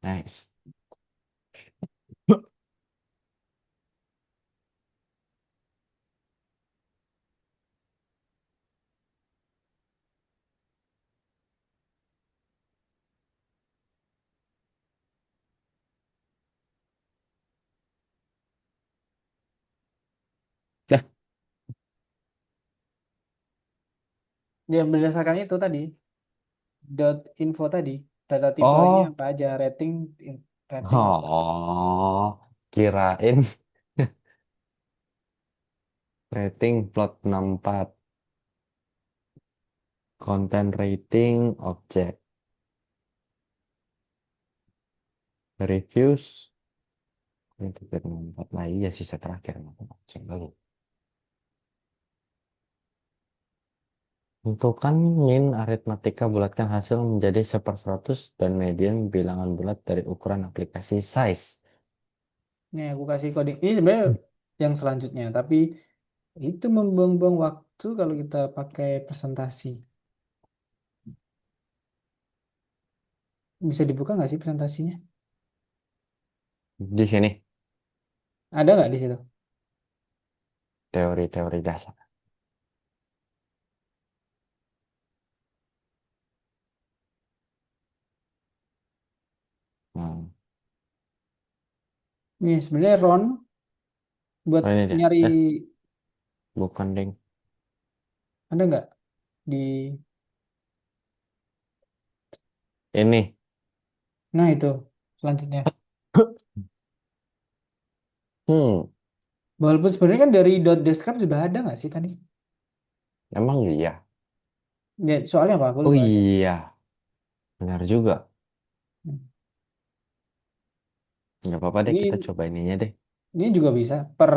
Nice. Dah. Ya berdasarkan itu tadi, dot info tadi, data tipe ini Oh, apa aja, rating, rating apa. oh, kirain rating plot 64, content rating objek, reviews, itu 64. Nah iya sisa terakhir. Cek dulu. Tentukan min aritmatika bulatkan hasil menjadi 1/100 dan median bilangan bulat dari ukuran aplikasi size. Nih aku kasih coding. Ini sebenarnya Hmm. yang selanjutnya, tapi itu membuang-buang waktu kalau kita pakai presentasi. Bisa dibuka nggak sih presentasinya? Di sini Ada nggak di situ? teori-teori dasar. Hmm. Nih sebenarnya Ron buat Oh ini dia. nyari Bukan ding. ada nggak di. Ini. Nah itu selanjutnya. Hmm. Walaupun sebenarnya kan dari dot descript sudah ada nggak sih tadi? Emang iya. Ya, soalnya apa? Aku Oh lupa aja. iya. Benar juga. Hmm. Nggak apa-apa deh kita Ini coba ininya deh. ini juga bisa per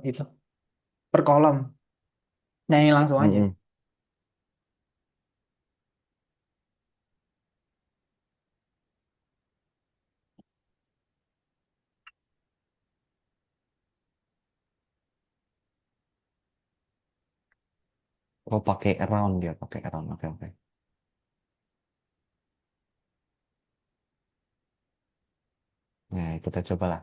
itu per kolom. Nyanyi langsung aja. Mm-mm. Oh pakai round dia. Pakai round. Oke oke. Nah kita cobalah.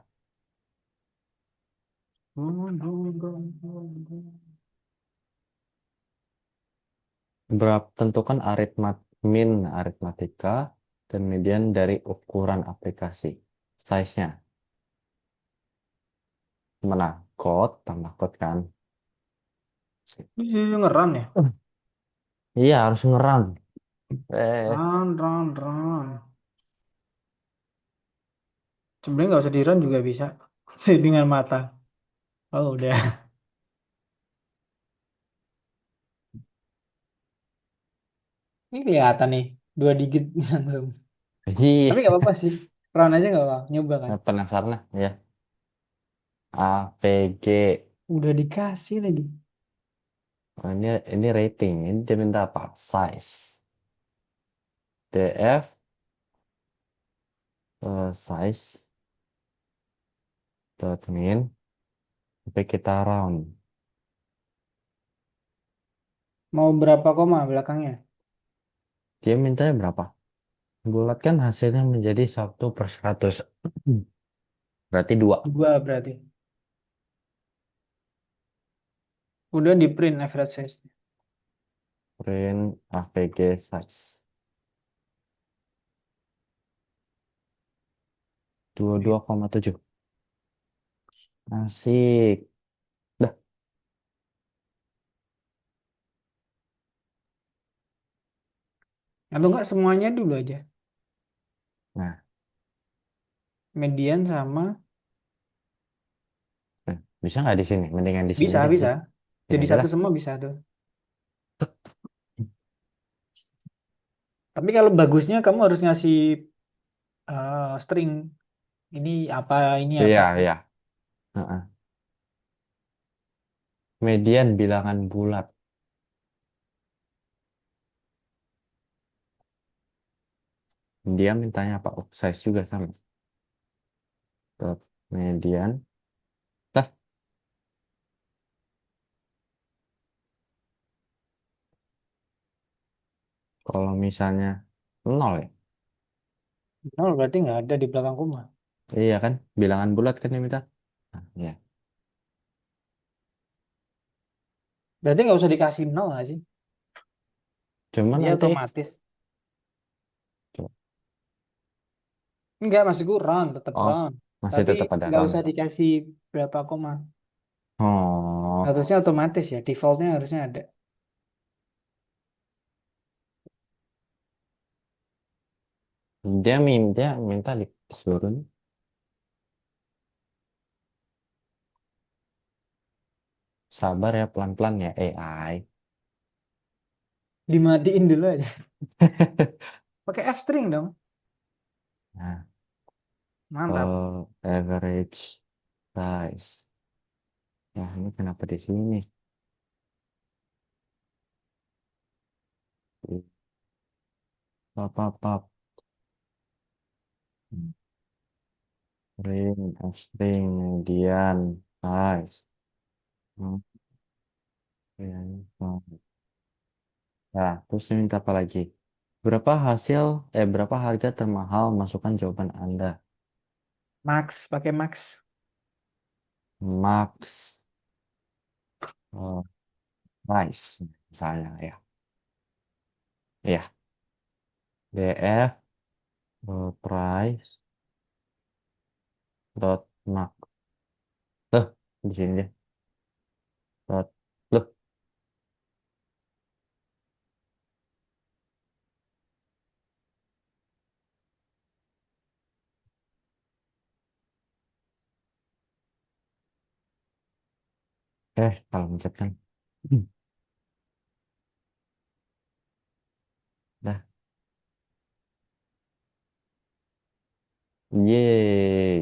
Tentukan min aritmatika dan median dari ukuran aplikasi. Size-nya. Mana? Code, tambah code kan. Ini ngeran ya? Iya, harus ngeram. Eh, Run, run, run. Sebenarnya nggak usah di run juga bisa. Sih dengan mata. Oh udah. Ini kelihatan nih. Dua digit langsung. Iya, Tapi nggak apa-apa sih. Run aja nggak apa-apa. Nyoba kan. penasaran lah ya. APG. Udah dikasih lagi. Oh, ini rating. Ini dia minta apa? Size. DF size dot min Sampai kita round. Mau berapa koma belakangnya? Dia mintanya berapa? Bulatkan hasilnya menjadi 1/100. Berarti 2. Dua berarti. Udah di print average size. Print AVG size. 22,7. Asik. Dah. Atau enggak semuanya dulu aja. Nah, Median sama bisa nggak di sini? Mendingan di sini bisa deh. bisa. Sini Jadi aja satu lah. semua bisa tuh. Tapi kalau bagusnya kamu harus ngasih string. Ini apa, ini apa. Iya, iya. Heeh. Median bilangan bulat. Dia mintanya apa? Oh, size juga sama. Dot median. Lah, kalau misalnya 0 ya? Nol berarti nggak ada di belakang koma. Iya kan? Bilangan bulat kan yang minta? Nah, iya. Berarti nggak usah dikasih nol nggak sih? Cuma Dia nanti otomatis. coba. Enggak, masih kurang, tetap Oh, round. masih Tapi tetap ada nggak round. usah dikasih berapa koma. Oh, Harusnya otomatis ya, defaultnya harusnya ada. dia minta di seluruh. Sabar ya, pelan-pelan ya AI. Dimatiin dulu aja. Pakai F string dong. Nah, Mantap. average size. Ya, ini kenapa di sini? Pap, pap, pap. String, median, size. Hmm, median, size. Nah, terus dia minta apa lagi? Berapa harga termahal? Masukkan jawaban Anda. Max, pakai max. Max eh, price, misalnya ya. Iya, DF price dot max. Loh, di sini deh. Dot. Loh, kalau mencet kan. Dah. Yeay.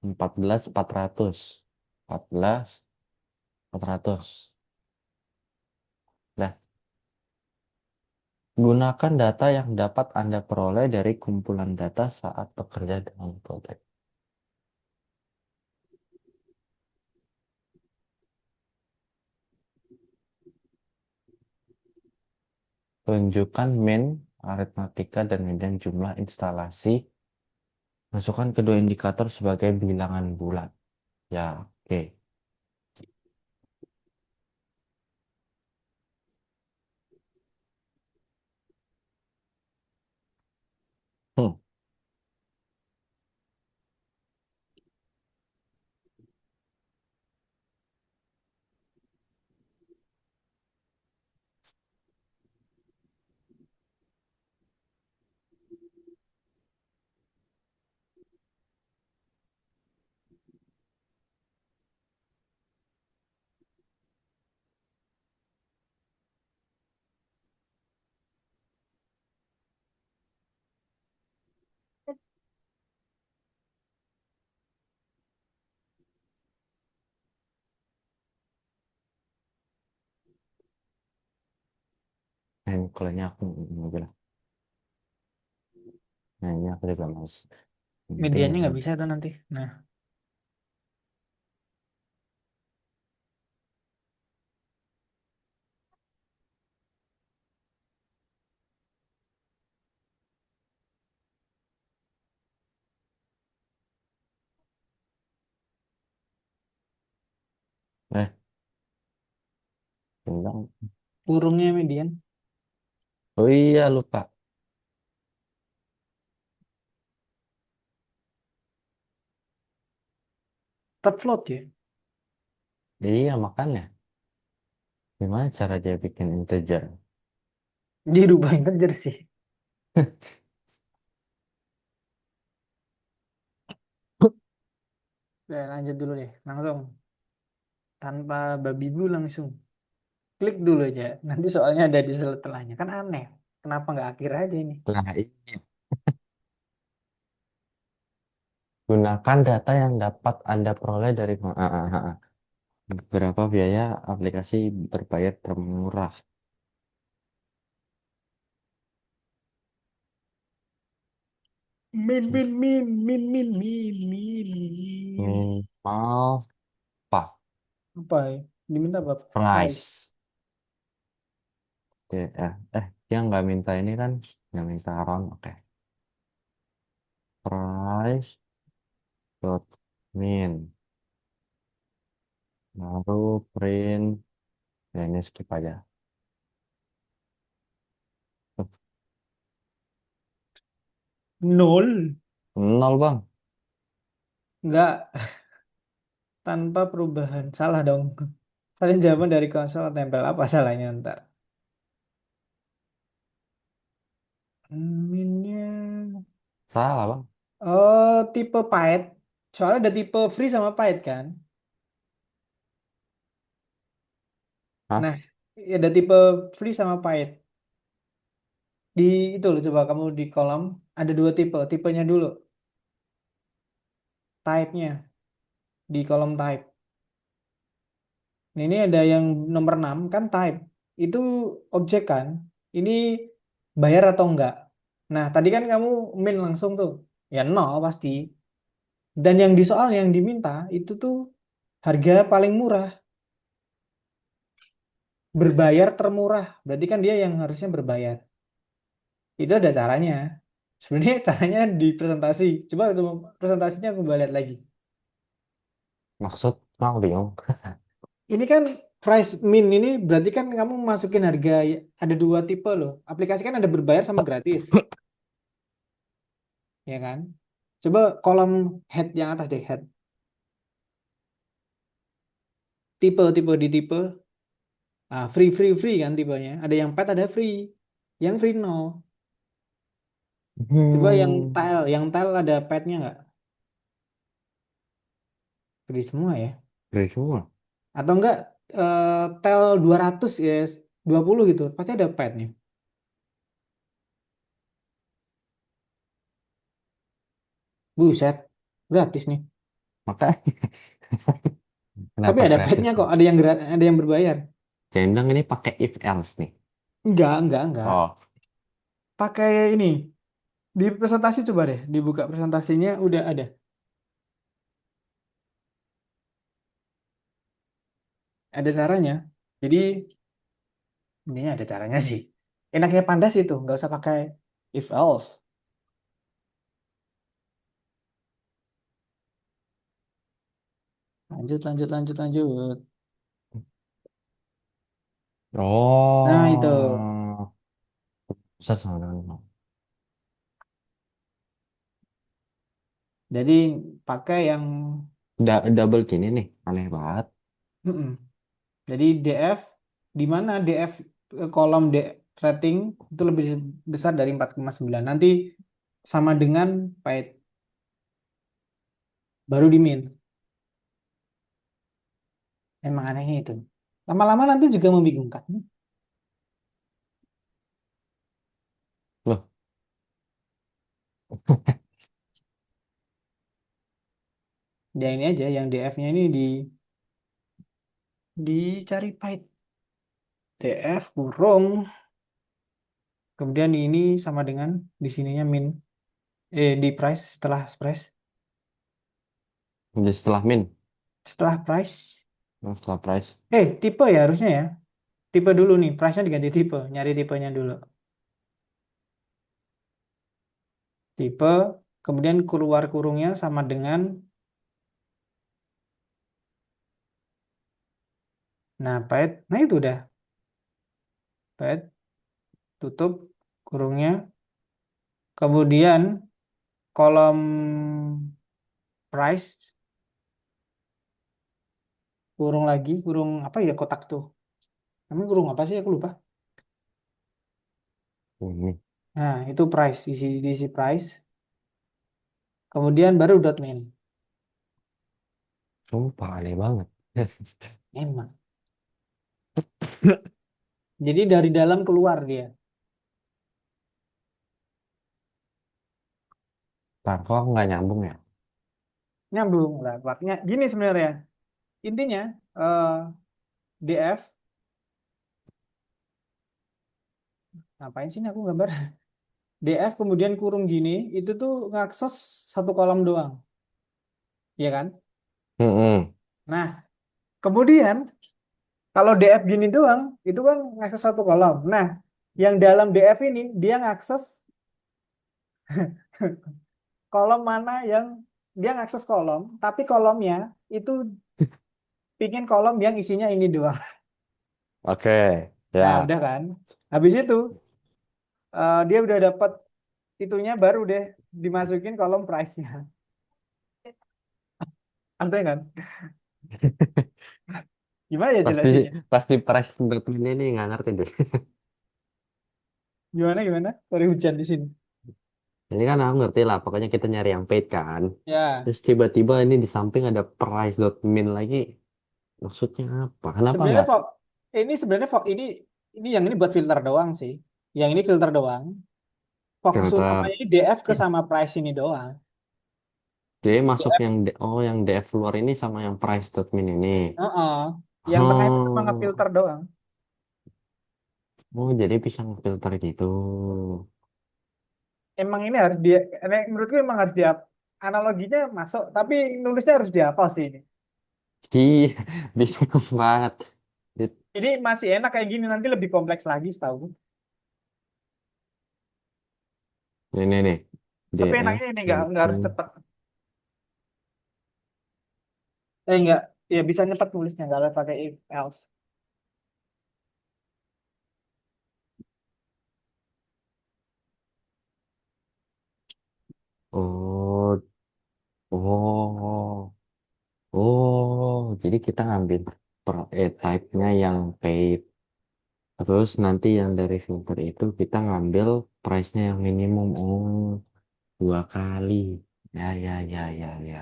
14.400. 14.400. Dah. Gunakan data yang dapat Anda peroleh dari kumpulan data saat bekerja dengan proyek. Tunjukkan min, aritmatika, dan median jumlah instalasi. Masukkan kedua indikator sebagai bilangan bulat. Ya, oke. Hmm, kalau ini aku mau bilang. Nah, ini aku juga mas. Yang penting Mediannya ini. nggak bisa tuh nanti. Nah, Eh, tinggal. Kurungnya median. Oh iya, lupa. Tetap float ya. Iya, makanya. Gimana cara dia bikin integer? Dirubah integer sih. Udah lanjut dulu deh. Langsung. Tanpa babi bu langsung. Klik dulu aja. Nanti soalnya ada di setelahnya. Kan aneh. Kenapa nggak akhir aja ini? Nah, ini. Gunakan data yang dapat Anda peroleh dari berapa biaya aplikasi berbayar termurah. Min, min, min, min, min, min, min, min. Minimal pak Apa ya? Diminta apa? Price. price. Oke, dia nggak minta ini kan? Nggak minta round. Oke. Price dot min. Baru print. Ya, ini skip aja. Nol. Nol bang. Nggak. Tanpa perubahan. Salah dong. Kalian jawaban dari konsol tempel apa salahnya ntar? Minnya. Salah bang. Oh, tipe paid. Soalnya ada tipe free sama paid kan? Hah? Nah, ada tipe free sama paid. Di itu loh, coba kamu di kolom ada dua tipe. Tipenya dulu, type-nya di kolom type. Nah, ini ada yang nomor 6 kan type. Itu objek kan? Ini bayar atau enggak? Nah, tadi kan kamu min langsung tuh. Ya nol pasti. Dan yang di soal yang diminta itu tuh harga paling murah. Berbayar termurah. Berarti kan dia yang harusnya berbayar. Itu ada caranya. Sebenarnya caranya di presentasi. Coba itu presentasinya aku lihat lagi. Maksud mau bingung. Ini kan price min ini berarti kan kamu masukin harga ada dua tipe loh. Aplikasi kan ada berbayar sama gratis, ya kan? Coba kolom head yang atas deh, head. Tipe-tipe di tipe. Ah, free free free kan tipenya. Ada yang paid ada free. Yang free no. Coba Hmm. yang tile ada paidnya nggak? Free semua ya. Dari semua. Atau enggak tile 200 ya 20 gitu. Pasti ada paidnya. Buset, gratis nih. Maka Tapi kenapa ada gratis? paidnya kok, ada yang berbayar. Cendang ini pakai if else nih. Enggak. Oh. Pakai ini. Di presentasi coba deh, dibuka presentasinya udah ada. Ada caranya. Jadi ini ada caranya sih. Enaknya Pandas itu, nggak usah pakai if else. Lanjut. Nah itu. Oh. Susah sebenarnya. Jadi pakai yang Double gini nih, aneh banget. mm-mm. Jadi DF di mana DF kolom D rating itu lebih besar dari 4,9. Nanti sama dengan paid baru di min. Emang anehnya itu. Lama-lama nanti juga membingungkan. Loh, Ya ini aja yang DF-nya ini dicari paid. DF kurung. Kemudian ini sama dengan di sininya min. Di price setelah price. jadi setelah min, Setelah price. setelah price. Tipe ya harusnya ya. Tipe dulu nih. Price-nya diganti tipe. Nyari tipenya dulu. Tipe. Kemudian keluar kurungnya sama dengan Nah, paid. Nah, itu udah. Paid, tutup kurungnya. Kemudian kolom price, kurung lagi, kurung apa ya kotak tuh? Namanya kurung apa sih? Aku lupa. Ini Nah, itu price, diisi price. Kemudian baru dot main. sumpah aneh banget. Emang. Jadi dari dalam keluar dia. Ntar kok nggak nyambung ya? Nyambung lah. Makanya gini sebenarnya. Intinya eh, DF, ngapain sih ini aku gambar? DF kemudian kurung gini, itu tuh ngakses satu kolom doang. Iya kan? Mm-mm. Nah, kemudian kalau DF gini doang, itu kan ngakses satu kolom. Nah, yang dalam DF ini dia ngakses kolom mana yang dia ngakses kolom, tapi kolomnya itu pingin kolom yang isinya ini doang. Oke, Nah, ya. udah kan? Habis itu dia udah dapat itunya baru deh dimasukin kolom price-nya. Aneh kan? Gimana ya Pasti jelasinnya? pasti price Batman ini nggak ngerti deh. Gimana gimana? Sorry hujan di sini. Ini kan aku ngerti lah, pokoknya kita nyari yang paid kan. Ya, Terus tiba-tiba ini di samping ada price.min lagi. Maksudnya apa? Kenapa sebenarnya nggak kok ini sebenarnya ini yang ini buat filter doang sih. Yang ini filter doang. Fokus filter? utamanya ini DF ke sama price ini doang. Jadi masuk DF, yang yang DF luar ini sama yang price.min ini. heeh. Yang tengah itu cuma Oh, ngefilter doang. oh jadi bisa ngefilter gitu. Emang ini harus dia, menurutku emang harus dia analoginya masuk, tapi nulisnya harus dihafal sih ini. Di bingung banget. Di- Ini masih enak kayak gini nanti lebih kompleks lagi setahu. Ini nih, Tapi DF enaknya ini nggak harus filter. cepet. Nggak, ya bisa cepet nulisnya nggak harus pakai if else. Oh, oh, oh. Jadi kita ngambil type-nya yang paid. Terus nanti yang dari filter itu kita ngambil price-nya yang minimum. Oh, dua kali. Ya, ya, ya, ya, ya.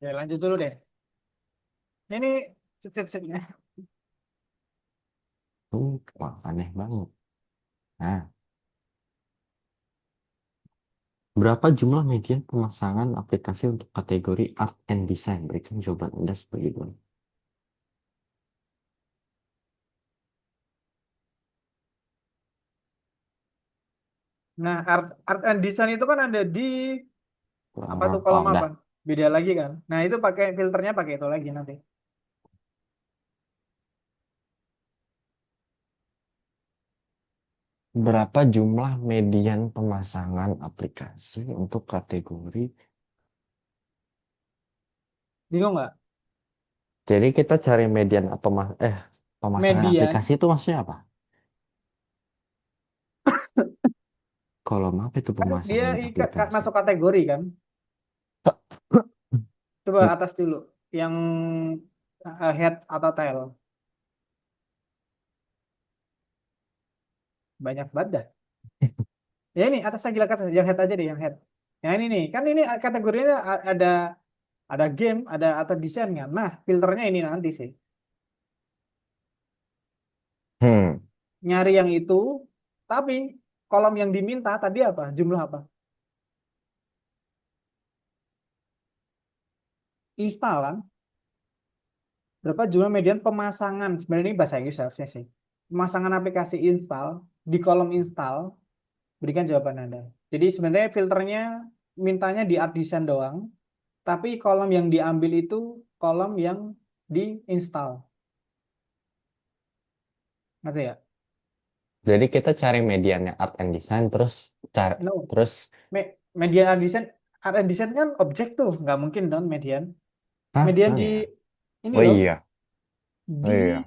Ya lanjut dulu deh. Ini set-setnya. Wah, aneh banget. Nah, berapa jumlah media pemasangan aplikasi untuk kategori art and design? Berikan jawaban Anda sebagai berikut. Nah, art and design itu kan ada di apa tuh Oh, kolom apa? udah. Beda lagi kan. Nah, itu pakai filternya pakai itu lagi nanti. Berapa jumlah median pemasangan aplikasi untuk kategori? Bingung nggak? Jadi kita cari median pemasangan aplikasi Median itu maksudnya apa? Kolom apa itu kan dia pemasangan aplikasi? masuk kategori kan. Coba atas dulu yang head atau tail. Banyak banget dah. Ya ini atas lagi lah atas yang head aja deh yang head. Yang ini nih, kan ini kategorinya ada game, ada atau desain kan. Nah, filternya ini nanti sih. Hmm. Nyari yang itu, tapi kolom yang diminta tadi apa? Jumlah apa? Install kan? Berapa jumlah median pemasangan? Sebenarnya ini bahasa Inggris harusnya sih. Pemasangan aplikasi install di kolom install, berikan jawaban Anda. Jadi sebenarnya filternya mintanya di art design doang, tapi kolom yang diambil itu kolom yang di-install. Ngerti ya? Jadi kita cari mediannya art and design No. terus Median art and design kan objek tuh, nggak mungkin dong median. hah? Median Oh di ya. ini Oh loh, iya. Oh Di, iya,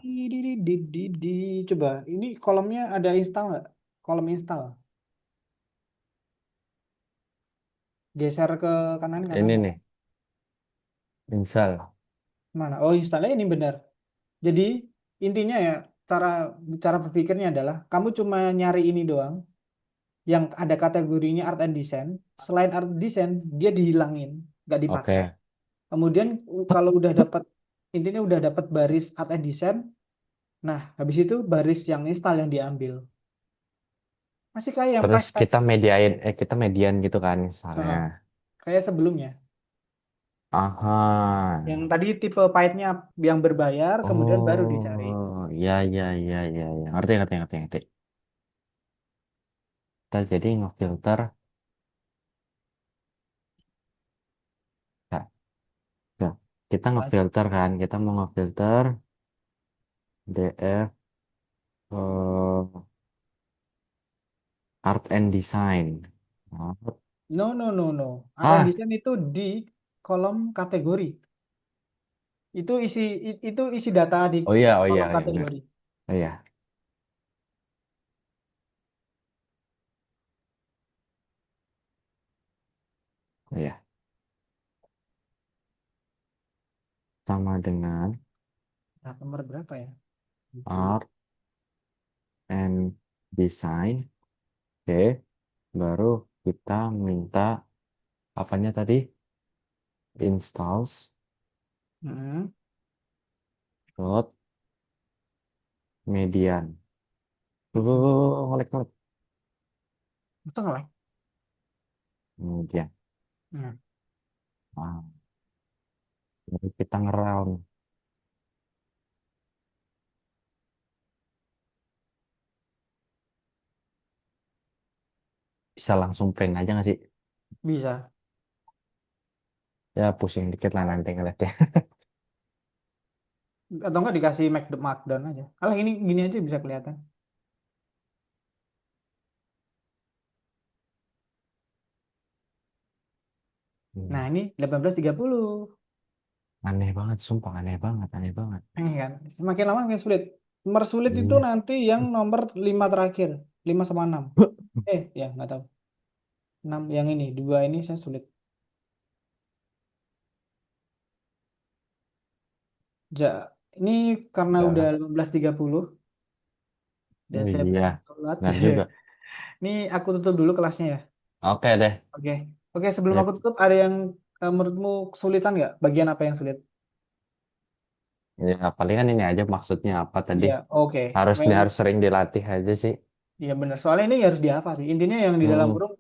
di. Coba, ini kolomnya ada install nggak? Kolom install. Geser ke kanan kanan. ini nih, misal. Mana? Oh, installnya ini benar. Jadi intinya ya cara cara berpikirnya adalah kamu cuma nyari ini doang yang ada kategorinya art and design. Selain art design dia dihilangin, nggak dipakai. Oke, Kemudian kalau udah dapat intinya udah dapat baris art and design, nah habis itu baris yang install yang diambil. Masih kayak yang terus price tag. kita median gitu kan misalnya. Heeh, kayak sebelumnya. Yang Aha. tadi tipe paitnya yang berbayar kemudian baru dicari. Oh, ya, ya, ya, ya, ya. Ngerti, ngerti, ngerti, ngerti. Kita jadi ngefilter, ya, ya. Kita ngefilter kan, kita mau ngefilter DF Art and Design. Art- No, no, no, no. Art and Ah, design itu di kolom kategori. Itu itu isi data di oh iya, kolom iya, benar. kategori. Oh iya, oh iya. Sama dengan Nah, nomor berapa ya? Itu. Art and Design. Oke, baru kita minta apanya tadi? Installs Hmm. dot median. Ngelek, ngelek. Betul nggak, Pak? Median. Hmm. Nah, jadi kita ngeround. Bisa langsung print aja nggak sih? Bisa. Ya pusing dikit lah nanti ngeliatnya. Atau nggak dikasih markdown aja. Alah ini gini aja bisa kelihatan. Nah Hmm. ini 1830. Aneh banget, sumpah aneh banget, aneh banget. Ini kan. Semakin lama semakin sulit. Nomor sulit itu Iya. nanti yang nomor 5 terakhir. 5 sama 6. Ya nggak tahu. 6 yang ini. Dua ini saya sulit. Ja, ini karena udah Udahlah. 18.30 dan Oh saya iya, pengen sholat. benar juga. Ini aku tutup dulu kelasnya ya. Oke deh. Oke. Oke, sebelum Ya, aku tutup ada yang menurutmu kesulitan nggak? Bagian apa yang sulit? ya palingan ini aja maksudnya apa tadi. Iya, oke. Harus sering dilatih aja sih. Iya benar. Soalnya ini harus dihafal sih. Intinya yang di dalam Hmm. kurung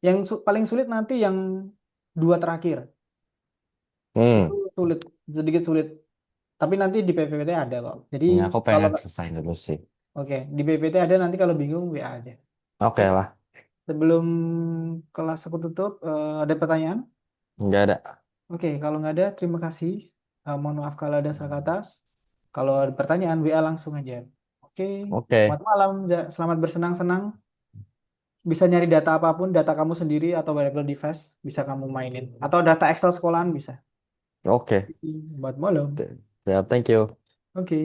yang paling sulit nanti yang dua terakhir. Itu Hmm. sulit, sedikit sulit. Tapi nanti di PPT ada kok. Jadi Ini aku kalau pengen selesai dulu sih. oke, di PPT ada nanti kalau bingung WA aja. Oke. Oke lah. Sebelum kelas aku tutup, ada pertanyaan? Nggak ada. Oke, kalau nggak ada, terima kasih. Mohon maaf kalau ada salah kata. Kalau ada pertanyaan, WA langsung aja. Oke, Oke. selamat malam. Selamat bersenang-senang. Bisa nyari data apapun, data kamu sendiri atau variable device, bisa kamu mainin. Atau data Excel sekolahan bisa. Oke. Selamat malam. Siap, thank you. Oke.